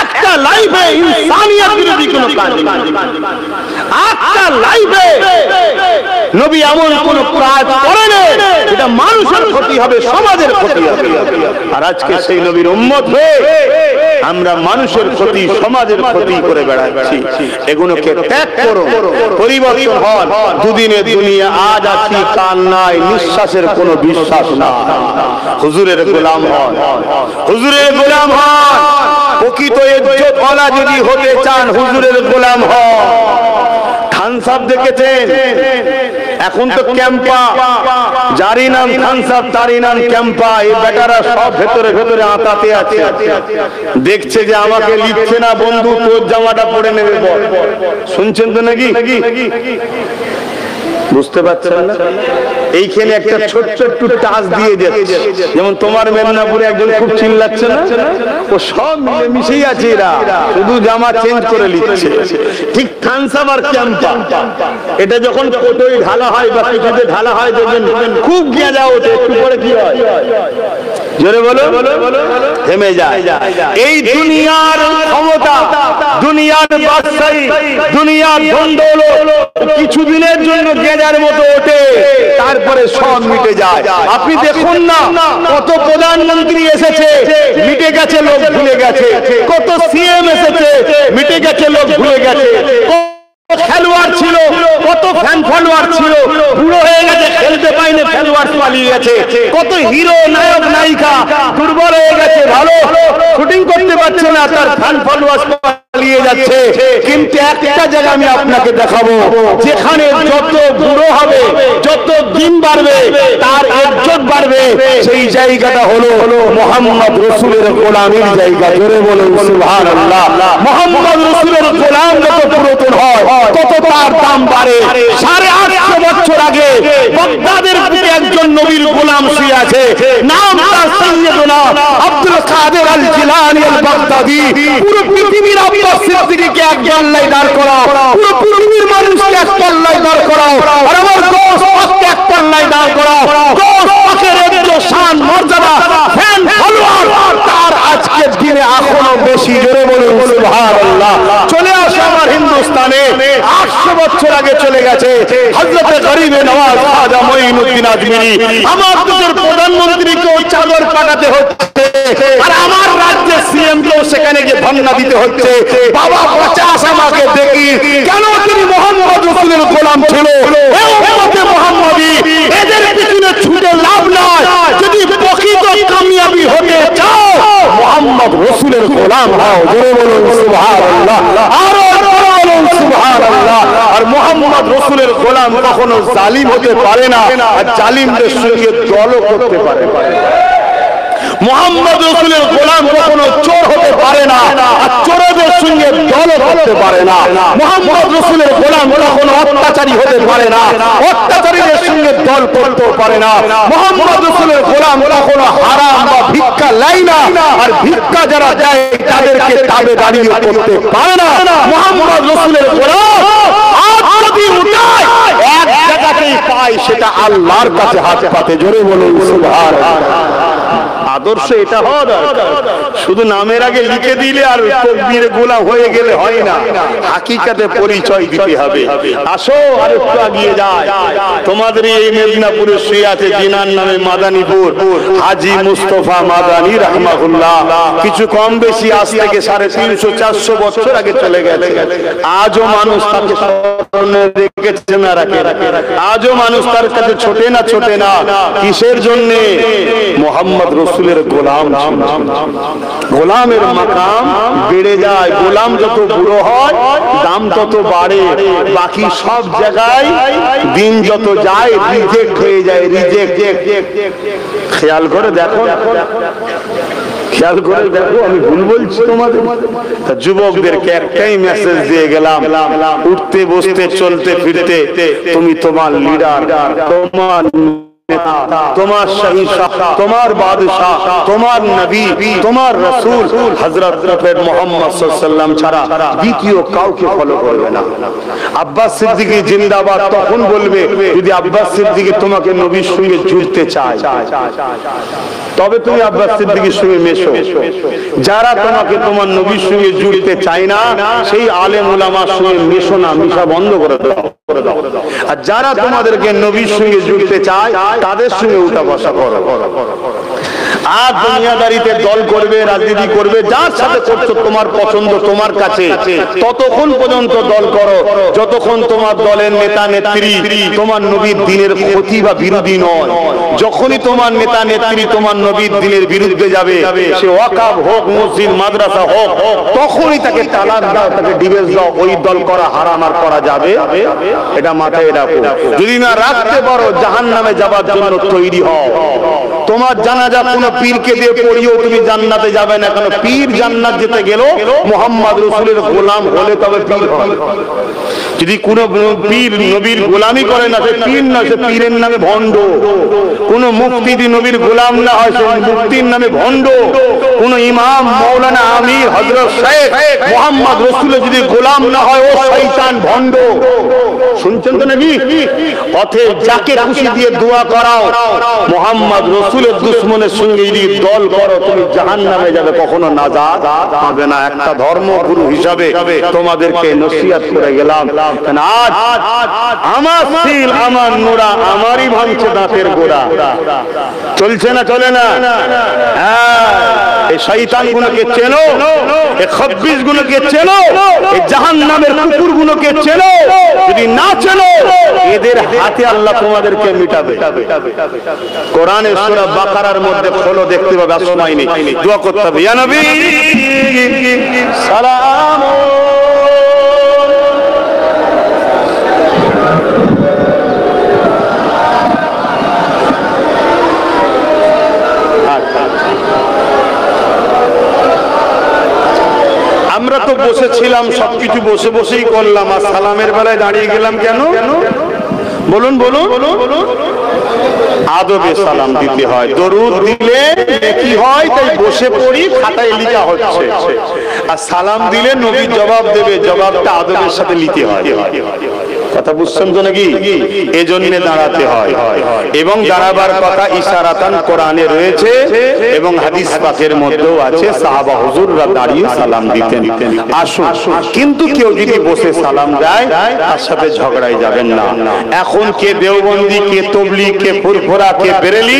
একটা লাইফে ইনসানিয়াত বিরোধী কোনো কাজ নেই, একটা লাইফে নবী এমন কোন কাজ করেন এটা মানুষের ক্ষতি হবে, সমাজের ক্ষতি হবে। আর আজকে সেই নবীর উম্মত হয়ে আমরা মানুষের ক্ষতি, সমাজের ক্ষতি করে বেড়াচ্ছি। এগুলোকে ত্যাগ করো, পরিবর্তন হন। দুদিনের দুনিয়া, আজ আছি কাল নাই, নিঃশ্বাসের কোনো বিশ্বাস না। হুজুরের গোলাম হন, হুজুরের গোলাম হন। প্রকৃত ইজ্জত ওয়ালা যদি হতে চান হুজুরের গোলাম হন। থানসাব দেখেছেন? এখন তো ক্যাম্পা, যারই নাম থানসাব তারই নাম ক্যাম্পা। এই বেটারা সব ভেতরে ভেতরে আতাতে আছে, দেখছে যে আমাকে লিখছে না, বন্ধু তোর জামাটা পরে নেবে বল। শুনছেন তো নাকি? বুঝতে পারছেন না? এইখানে একটা ছোট্ট একটু টাচ দিয়ে যাচ্ছে, যেমন তোমার মেদিনীপুরে একজন খুব চিল্লাচ্ছে না, ও সব মিলে মিশেই আছে, এরা শুধু জামা চেঞ্জ করে নিচ্ছে। ঠিক থানসাব আর ক্যাম্পা, এটা যখন কোটোই ঢালা হয় বা কিছুতে ঢালা হয় দেখবেন খুব গেঁজা ওঠে, একটু পরে কি হয়? জোরে বলো, থেমে যায়। এই দুনিয়ার ক্ষমতা, দুনিয়ার বাদশাহী, দুনিয়ার ধনদৌলত কিছুদিনের জন্য গেঁজার মতো ওঠে, তারপরে সব মিটে যায়। আপনি দেখুন না, কত প্রধানমন্ত্রী এসেছে, মিটে গেছে, লোক ভুলে গেছে। কত সিএম এসেছে, মিটে গেছে, লোক ভুলে গেছে। খেলোয়াড় ছিল, কত ফ্যান ফলোয়ার ছিল, বুড়ো হয়ে গেছে, খেলতে পাইনি, খেলোয়াড় পালিয়ে গেছে। কত হিরো, নায়ক, নায়িকা দুর্বল হয়ে গেছে, ভালো শুটিং করতে পারছে না, তার ফ্যান ফলোয়ার পালিয়ে যাচ্ছে। কিন্তু একটা জায়গা আমি আপনাকে দেখাবো, যেখানে যত বুড়ো হবে, যত দিন বাড়বে, তার ইজ্জত বাড়বে। সেই জায়গাটা হলো মুহাম্মদ রাসূলের গোলামীর জায়গা। জোরে বলুন সুবহানাল্লাহ। মুহাম্মদ রাসূলের গোলাম যত পুরাতন হয় তত তার দাম বাড়ে। 850 বছর আগে বাগদাদের বুকে একজন নবীর গোলাম শুয়ে আছে, নাম তার সাইয়েদনা আব্দুল কাদের আল জিলানী আল বাগদাদি। পুরো পৃথিবীর আব্বাস সিদ্দিকীকে এক পাল্লায় দাঁড় করাও, পুরো পৃথিবীর মানুষকে এক পাল্লায় দাঁড় করাও, আর আমার গোশ পাককে এক পাল্লায় দাঁড় করাও। গোশ পাকের এত শান মর্যাদা, ফ্যান ফলোয়ার তার আজকের দিনে এখনো বেশি। জোরে বলুন সুবহানাল্লাহ। চলে আসে আমার হিন্দুস্তানে 800 বছর আগে চলে গেছে গেছে হযরত গরিবে নওয়াজ খাজা মঈনুদ্দিন আজমিরি। আমার দেশের প্রধানমন্ত্রীকেও চাদর কাটাতে হচ্ছে, আর আমার রাজ্যের সিএম কেও সেখানে গিয়ে ধর্ণা দিতে হচ্ছে। বাবা 50 আমাকে দেখি কেন তিনি মোহাম্মদ রাসূলের গোলাম ছিল। এই উম্মতে মুহাম্মাদি, এদের পিছনে ছুটে লাভ নাই। যদি প্রকৃত কামিয়াবি হতে চাও মোহাম্মদ রাসূলের গোলাম হও। জোরে বলুন সুবহানাল্লাহ, আরো বলুন সুবহানাল্লাহ। আর মোহাম্মদ রাসূলের গোলাম কখনো জালিম হতে পারে না, আর জালিমদের সঙ্গে দলও করতে পারে না। মোহাম্মদ রাসূলের গোলাম কখনো চোর হতে পারে না, আর চোরদের সঙ্গে দলও করতে পারে না। মোহাম্মদ রাসূলের গোলাম কখনো অত্যাচারী হতে পারে না, অত্যাচারীদের সঙ্গে দল করতে পারে না। মোহাম্মদ রাসূলের গোলাম কখনো হারাম বা ভিক্ষা নেয় না, আর ভিক্ষা যারা দেয় তাদেরকে তাবেদারি করতে পারে না। মোহাম্মদ রাসূলের গোলাম হাত যদি উঠায় এক জায়গাতেই পায়, সেটা আল্লাহর কাছে হাত পাতে। জোরে বলুন সুবহানাল্লাহ। আদর্শ এটা হওয়া দরকার। শুধু নামের আগে লিখে দিলে আর তকবীরে গোলাম হয়ে গেলে হয় না, হাকিকাতে পরিচয় দিতে হবে। আসো আর একটু এগিয়ে যায়। তোমাদের এই মেদিনীপুরে শুয়ে আছে জিনার নামে মাদানীপুর হাজী মুস্তাফা মাদানী রাহমাহুল্লাহ। কিছু কম বেশি আজ থেকে 350-400 বছর আগে চলে গেছে। আজও মানুষ তাকে স্মরণে রেখেছে না রাখে, আজও মানুষ তার কাছে ছোটে না। কিসের জন্য? মোহাম্মদ রাসূলের গোলাম। গোলামের মাকাম বেড়ে যায়, গোলাম যত বুড়ো হয় দাম তত বাড়ে। বাকি সব জায়গায় দিন যত যায় রিজেক্ট হয়ে যায়, রিজেক্ট। খেয়াল করে দেখো, খেয়াল করে দেখো, আমি ভুল বলছি তোমাদের? যুবকদেরকে একটাই মেসেজ দিয়ে গেলাম, উঠতে বসতে চলতে ফিরতে তুমি তোমার লিডার, তোমার তোমার শাহী শাহ, তোমার বাদশাহ, তোমার নবী, তোমার রাসূল হযরত মুহাম্মদ সাল্লাল্লাহু আলাইহি ওয়াসাল্লাম ছাড়া দ্বিতীয় কাউকে ফলো করবে না। আব্বাস সিদ্দিকী জিন্দাবাদ তখন বলবে যদি আব্বাস সিদ্দিকী তোমাকে নবীর সঙ্গে জুড়তে চায়, তবে তুমি আব্বাস সিদ্দিকীর সঙ্গে মেশো। যারা তোমাকে তোমার নবীর সঙ্গে জুড়তে চায় না, সেই আলেম উলামার সঙ্গে মেশো না, মিশা বন্ধ করে দাও। আর যারা তোমাদেরকে নবীর সঙ্গে জুড়তে চায় তাদের সঙ্গে উঠা বসা করো। আর দুনিয়াদারিতে দল করবে, রাজনীতি করবে, যার সাথে করছো তোমার পছন্দ তোমার কাছে, ততক্ষণ পর্যন্ত দল করো যতক্ষণ তোমার দলের নেতা নেত্রী তোমার নবীর দ্বীনের ক্ষতি বা বিরোধী নয়। যখনই তোমার নেতা নেত্রী তোমার নবীর দ্বীনের বিরুদ্ধে যাবে, সে ওয়াকাফ হোক, মসজিদ মাদ্রাসা হোক, তখনই তাকে তালাক দাও, তাকে ডিভোর্স দাও। ওই দল করা হারাম আর করা যাবে, এটা মাথায় রাখো। যদি না রাখতে পারো জাহান্নামে যাবার জন্য তৈরি হও। তোমার জানাজা কোন পীরকে দিয়ে পড়িও তুমি জান্নাতে যাবে না, কারণ পীর জান্নাত যেতে গেল মুহাম্মদ রাসূলের গোলাম হলে তবে পীর হয়। যদি কোন পীর নবীর গোলামি করে না, সে পীর না, সে পীরের নামে ভণ্ড। কোন মুফতি যদি নবীর গোলাম না হয়, সে মুফতির নামে ভণ্ড। কোন ইমাম, মাওলানা, আমির, হযরত শেখ মুহাম্মদ রাসূলের যদি গোলাম না হয়, ও শয়তান, ভণ্ড। শুনছেন তো নাকি? পথে যাকে খুশি দিয়ে দোয়া করাও, মুহাম্মদ রাসূলের দুশমনের সঙ্গে যদি দল করো, তুমি জাহান্নামে যাবে, কখনো নাজাত পাবে না। একটা ধর্মগুরু হিসাবে তোমাদেরকে নসিহত করে গেলাম। আজ আমার সিল, আমার নোরা, আমারই ভাঙছে দাঁতের গোড়া। চলছে না, চলে না? হ্যাঁ, এই শয়তান গুলোকে চেনো, এই 26 গুলোকে চেনো, এই জাহান্নামের কুকুর গুলোকে চেনো। যদি না চেনো, এদের হাতে আল্লাহ তোমাদেরকে মিটাবে। কোরআনের সূরা বাকারার মধ্যে খোলো, দেখতে পাবে। আসমাইনি দোয়া করতে হবে, ইয়া নবী সালাম। আমরা তো বসেছিলাম, সবকিছু বসে বসেই করলাম, আর সালামের বেলায় দাঁড়িয়ে গেলাম কেন? বলুন বলুন। আদবে সালাম দিতে হয়, দরুদ দিলে কি হয়, তাই বসে পড়ি, খাতায় লেখা হচ্ছে। আর সালাম দিলে নবী জবাব দেবে, জবাবটা আদবের সাথে নিতে হয়। কথা বুঝছেন তো নাকি? এজন্য দাঁড়াতে হয় এবং দাঁড়াবার কথা ইশারাতান কোরআনে রয়েছে এবং হাদিস পাকের মধ্যেও আছে, সাহাবা হুজুররা দাঁড়িয়ে সালাম দিতেন। আসুন, কিন্তু কেউ যদি বসে সালাম দেয় তার সাথে ঝগড়ায় যাবেন না। এখন কে দেওবন্দি, কে তবলিগ, কে ফুরফুরা, কে বেরেলি,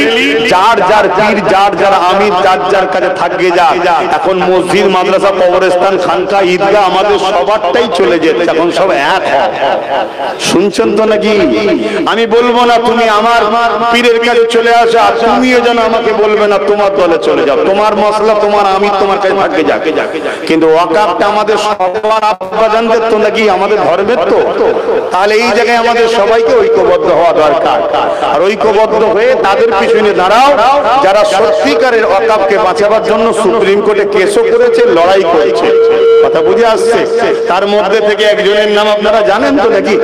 যার যার পীর, যার যার আমির, যার যার কাছে থাকবে যা। এখন মসজিদ, মাদ্রাসা, কবরস্থান, খানকা, ঈদগাহ আমাদের সবারটাই চলে যেতে, এখন সব এক হয়। শুনছেন তো নাকি? আমি বলবো না তুমি আমার পীরের কাছে চলে আসো, আর তুমিও যেন আমাকে বলবে না তোমার দলে চলে যাও। তোমার মশলা, তোমার আমির তোমার কাছে থাকবে যাকে, কিন্তু ওয়াকাফটা আমাদের সবার আব্বাজানদের তো নাকি, আমাদের ধর্মের তো। তাহলে এই জায়গায় আমাদের সবাইকে ঐক্যবদ্ধ হওয়া দরকার, আর ঐক্যবদ্ধ হয়ে তাদের পিছনে দাঁড়াও যারা সত্যিকারের ওয়াকাফকে বাঁচাবার জন্য সুপ্রিম কোর্টে কেসও করেছে, লড়াই করেছে। কথা বুঝে আসছে? তার মধ্যে থেকে একজনের নাম আপনারা জানেন তো নাকি?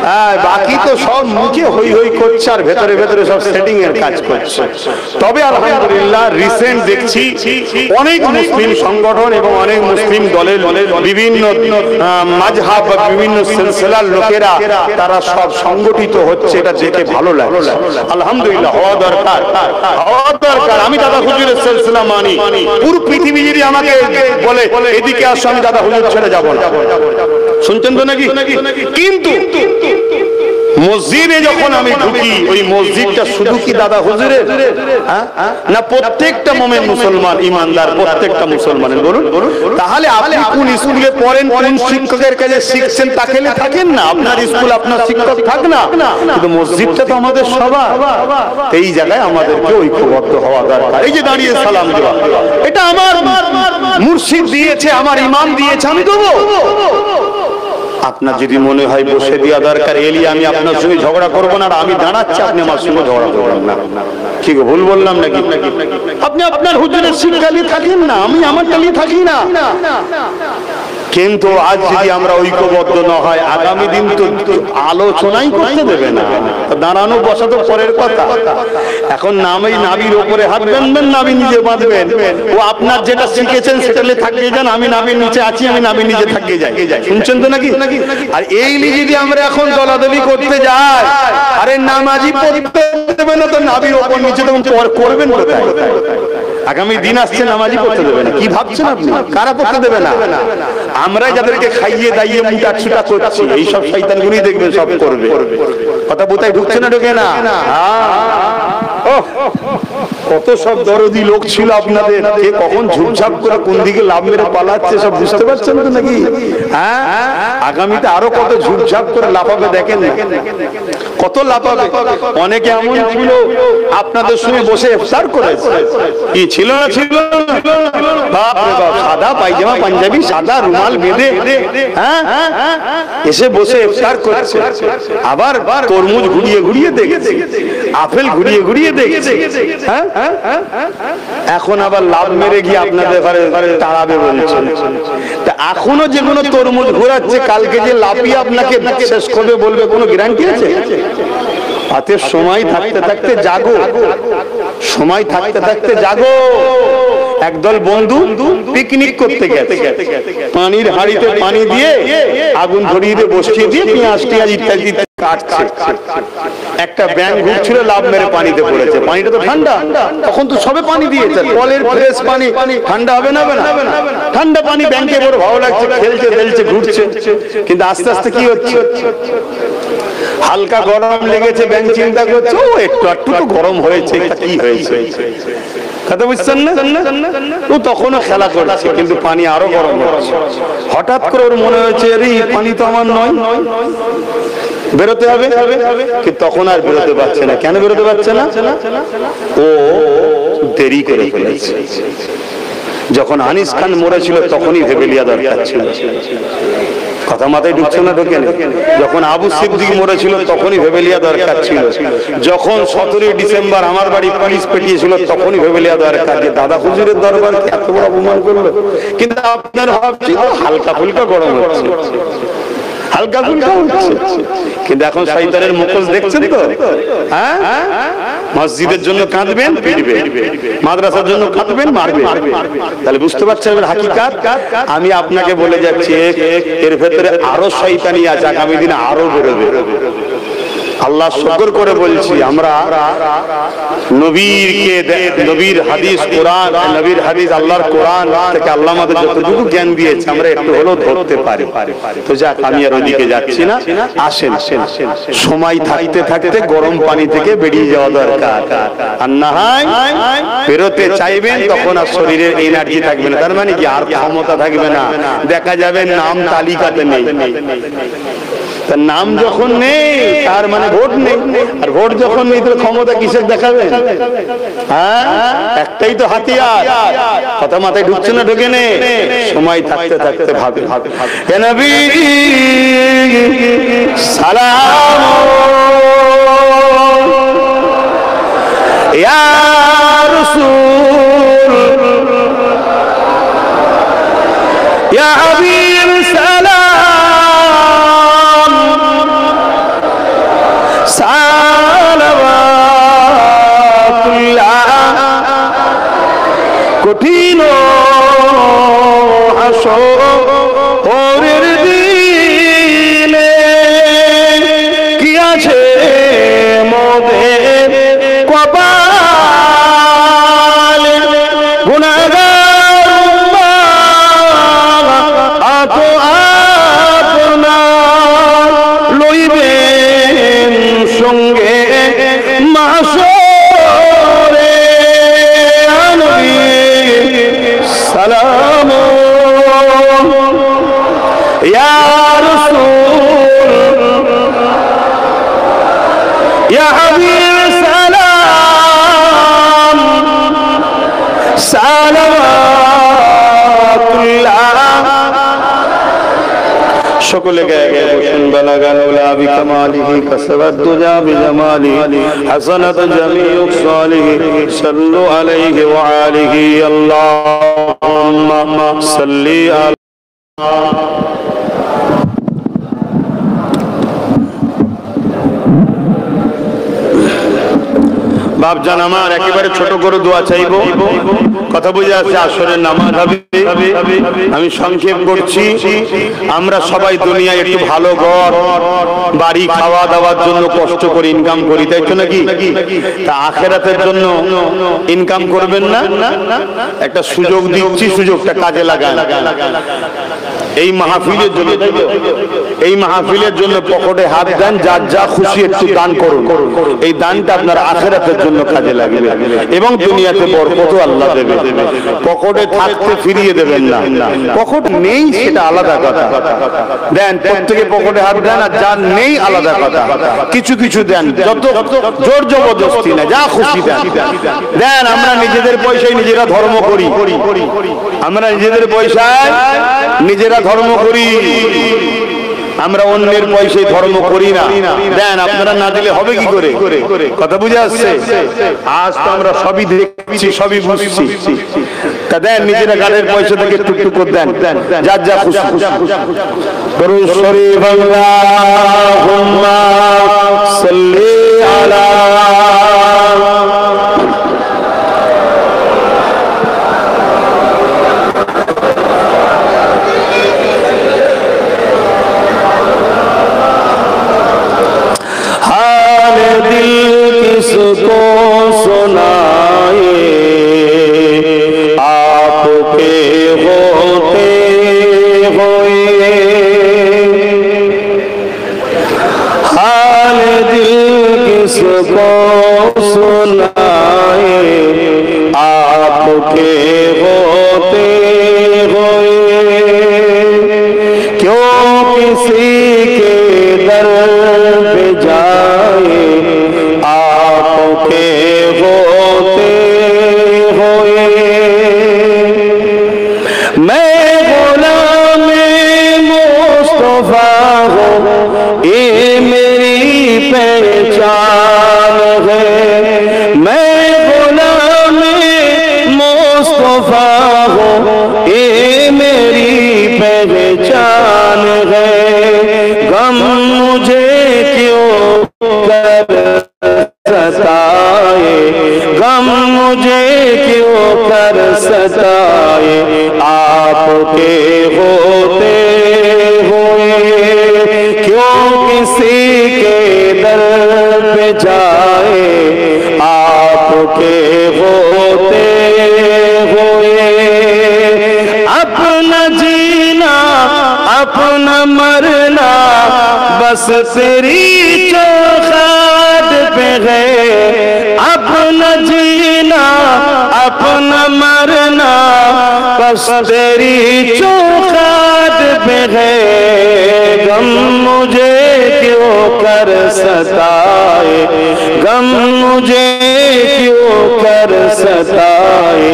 হ্যাঁ, বাকি তো সব মুখে হই হই করছে আর ভেতরে ভেতরে সব সেটিং এর কাজ করছে। তবে আলহামদুলিল্লাহ রিসেন্ট দেখছি অনেক মুসলিম সংগঠন এবং অনেক মুসলিম দলের বিভিন্ন মাযহাব বা বিভিন্ন সিলসিলার লোকেরা তারা সব সংগঠিত হচ্ছে, এটা দেখে ভালো লাগছে। আলহামদুলিল্লাহ, হওয়া দরকার, হওয়া দরকার। আমি দাদা হুজুরের সিলসিলা মানি। পুরো পৃথিবী যদি আমাকে বলে এদিকে আসো, আমি দাদা হুজুর ছেড়ে যাব না। শুনছেন তো নাকি? কিন্তু মসজিদে যখন আমি ঢুকি, ওই মসজিদটা শুধু কি দাদা হুজুরের না প্রত্যেকটা মুমিন মুসলমান ইমানদার প্রত্যেকটা মুসলমানের? বলুন, তাহলে আপনি কোন স্কুলে পড়েন, কোন শিক্ষকের কাছে শিখছেন তাকে থাকেন না, আপনার স্কুল আপনার শিক্ষক থাক না, কিন্তু মসজিদটা তো আমাদের সবার। এই জায়গায় আমাদেরকে ঐক্যবদ্ধ হওয়া দরকার। এই যে দাঁড়িয়ে সালাম দেওয়া, এটা আমার মুর্শিদ দিয়েছে, আমার ইমাম দিয়েছে, আমি দেবো। আপনার যদি মনে হয় বসে দেওয়া দরকার, এলি আমি আপনার সঙ্গে ঝগড়া করবো না, আর আমি দাঁড়াচ্ছি, আপনি আমার সঙ্গে ঝগড়া করবেন না। ঠিক ভুল বললাম নাকি? আপনি আপনার হুজুরের শিক্ষা নিয়ে থাকেন না, আমি আমারটা নিয়ে থাকি না। কিন্তু আজ যদি আমরা ঐক্যবদ্ধ না হয়, আগামী দিন তো আলোচনাই করতে দেবে না। দাঁড়ানো বসা তো পরের কথা। এখন নামেই নাবির ওপরে হাত বাঁধবেন, নাবি নিজে বাঁধবেন। ও আপনার যেটা শিখেছেন সেটা থাকবে যান, আমি নাবির নিচে আছি, আমি নাবির নিচে থাকবে যাই। শুনছেন তো নাকি? আর এই যদি আমরা এখন দলাদলি করতে যাই, আরে নামাজি পড়তে দেবে না তো নাবির ওপর নিচে তখন করবেন কোথায়? আগামী দিন আসছে, নামাজি পড়তে দেবে না। কি ভাবছেন আপনি? কারা পড়তে দেবে না? আমরা যাদেরকে খাইয়ে দাইয়ে মুটা ছুটা করছি, এইসব শয়তানগুলোই দেখবেন সব করবে। কথা বোঝাই ঢুকছে না? ঢোকে না? কত সব দরদি লোক ছিল আপনাদের, কে কখন ঝুপঝাপ করে কোন দিকে লাভ মেরে পালাচ্ছে সব বুঝতে পারছেন তো নাকি? হ্যাঁ, আগামীতে আরো কত ঝুপঝাপ করে লাফাবে, দেখেন কত লাফাবে। অনেকে এমন ছিল আপনাদের সঙ্গে বসে ইফতার করেছে, কি ছিল না ছিল? বাপ রে বাপ, সাদা পায়জামা পাঞ্জাবি, সাদা রুমাল বেঁধে হ্যাঁ এসে বসে ইফতার করছে। আবার তরমুজ ঘুরিয়ে ঘুরিয়ে দেখেছে, আপেল ঘুরিয়ে ঘুরিয়ে দেখেছে। এখন আবার লাভ মেরে গিয়ে আপনাদের ঘরে তাড়াবে বলছে। এখনো যে কোনো তরমুজ ঘোরাচ্ছে, কালকে যে লাফিয়ে আপনাকে শেষ করবে বলবে কোনো গ্যারান্টি আছে? হাতে সময় থাকতে থাকতে জাগো, সময় থাকতে থাকতে জাগো। একদল বন্ধু পিকনিক করতে গেছে, পানির হাঁড়িতে পানি দিয়ে আগুন ধরিয়ে দিয়ে বসিয়ে দিয়ে পেঁয়াজ টিয়াজ ইত্যাদি কাটছে। একটা ব্যাঙ ঘুরছিল, লাভ মেরে পানিতে পড়েছে। পানিটা তো ঠান্ডা, তখন তো সবে পানি দিয়েছে, কলের ফ্রেশ পানি, ঠান্ডা হবে না? ঠান্ডা পানি ব্যাঙকে বড় ভালো লাগছে, খেলছে খেলছে ঘুরছে। কিন্তু আস্তে আস্তে কি হচ্ছে, হালকা গরম লেগেছে, ব্যাঙ চিন্তা করছে ও একটু একটু তো গরম হয়েছে, কি হয়েছে? কথা বুঝছেন না? ও তখনও খেলা করছে, কিন্তু পানি আরো গরম হচ্ছে। হঠাৎ করে ওর মনে হয়েছে আরে পানি তো আমার নয়, বেরোতে হবে। কিন্তু তখন আর বেরোতে পারছে না। কেন বেরোতে পারছে না? ও দেরি করে ফেলেছে। যখন আনিস খান মরেছিল তখনই ভেবে লিয়া দরকার ছিল। কথা মাথায় ঢুকছে না? ঢোকে না? যখন আবু সিদ্দিক মরেছিল তখনই ভেবে লিয়া দরকার ছিল। যখন 17 ডিসেম্বর আমার বাড়ি পুলিশ পেটিয়েছিল তখনই ভেবে লিয়া দরকার যে দাদা হুজুরের দরবারকে এত বড় অপমান করলো। কিন্তু আপনার ভাবছি হালকা ফুলকা গরম হচ্ছে, হালকা ফুলকা হচ্ছে, কিন্তু এখন শয়তানের মুখোশ দেখছেন তো। হ্যাঁ, মসজিদের জন্য কাঁদবেন, পিটবেন, মাদ্রাসার জন্য কাঁদবেন, মারবেন। তাহলে বুঝতে পারছেন হাকিকাত। আমি আপনাকে বলে যাচ্ছি এর ভেতরে আরো শয়তানি আছে, আগামী দিনে আরো বেরোবে। আল্লাহ শুকর করে বলছি, আমরা নবীর হাদিস কোরআন, নবীর হাদিস আল্লাহর কোরআন থেকে আল্লাহ আমাদের যতটুকু জ্ঞান দিয়েছে আমরা একটু হলেও ধরতে পারি। তো যাক, আমি আর ওইদিকে যাচ্ছি না। আসেন, সময় থাকতে থাকতে গরম পানি থেকে বেরিয়ে যাওয়া দরকার। আর না হয় বেরোতে চাইবেন তখন আর শরীরের এনার্জি থাকবে না, তার মানে কি আর ক্ষমতা থাকবে না। দেখা যাবে নাম তালিকাতে নেই। তার নাম যখন নেই তার মানে ভোট নেই, আর ভোট যখন নেই তাহলে ক্ষমতা কিসের দেখাবেন? হ্যাঁ, একটাই তো হাতিয়ার। কথা মাথায় ঢুকছে না? ঢোকে নে। সময় থাকতে থাকতে ভাবে হে নবী সালাম ইয়া রাসূল ইয়া হাবিব সালাম কঠিন হাসরের দিনে কি আছে মোদের কপালে, গুনাহগার উম্মাহ আতো আপনার লইবেন সঙ্গে মাশরে। নবী সালাম ইয়া রাসূল ইয়া হাবিব সালাম সালাওয়াতুল্লাহ। সকলে গায়ে গায়ে বসুন। বালাগান উলা বিকামালিহি কাসাবাত দুজা বিজামালিহি হাসানাত জামিউ সালিহি সাল্লু আলাইহি ওয়া আলিহি আল্লাহুম্মা সাল্লি আলা। বাপজান আমার একেবারে ছোট করে দোয়া চাইবো, কথা বুঝে আসছে। আসরের নামাজ হবে, আমি সংক্ষেপ করছি। আমরা সবাই দুনিয়ায় একটু ভালো ঘর বাড়ি খাওয়া দাওয়ার জন্য কষ্ট করে ইনকাম করি, তাই তো নাকি? তা আখিরাতের জন্য ইনকাম করবেন না? একটা সুযোগ দিচ্ছি, সুযোগটা কাজে লাগান। এই মাহফিলের জন্য, এই মাহফিলের জন্য পকেটে হাত দেন, যার যা খুশি একটু দান করুন। এই দানটা আপনার আখিরাতের জন্য কাজে লাগবে এবং দুনিয়াতে বরকত আল্লাহ দেবে। পকেটে থাকতে ফিরিয়ে দেবেন না, পকেট নেই সেটা আলাদা কথা, দেন। প্রত্যেকে পকেটে হাত দেন, আর যার নেই আলাদা কথা। কিছু কিছু দেন, যত জোর জবরদস্তি না, যা খুশি দেন দেন। আমরা নিজেদের পয়সায় নিজেরা ধর্ম করি, আমরা নিজেদের পয়সায় নিজেরা ধর্ম করি, আমরা অন্যের পয়সায় ধর্ম করি না। দেন, আপনারা না দিলে হবে কি করে? কথা বুঝে আসছে? আজ তো আমরা সবই দেখছি, সবই বুঝছি। তা দেন, নিজেরা গাড়ির পয়সা থেকে টুকটুক দেন, যার যা খুশি। দরুদ শরীফ আল্লাহুম্মা সাল্লি আলা को सुनाए आपके होते हुए, हाल दिल किसको सुनाए आपके होते हुए। क्यों किसी के दर पे जाए आपके होते हुए। मैं गुलाम मुस्तफा हूँ, ये मेरी पहचान है। मैं गुलाम मुस्तफा हूँ, ये मेरी पहचान है। कर सताए, गम मुझे क्यों कर सताए, आपके होते हुए क्यों किसी के दर पे जाए, आपके होते हुए अपना जीना अपना मरना बस तेरी चौखट पे है, अपना जीना अपना मरना बस तेरी चौखट पे है, गम मुझे क्यों कर सताए, गम मुझे क्यों कर सताए,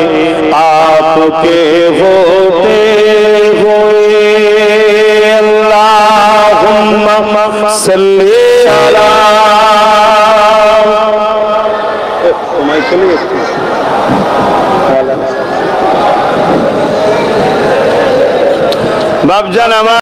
आपके होते हुए। अल्लाहुम्मा सल्ली अला बाबजान আমার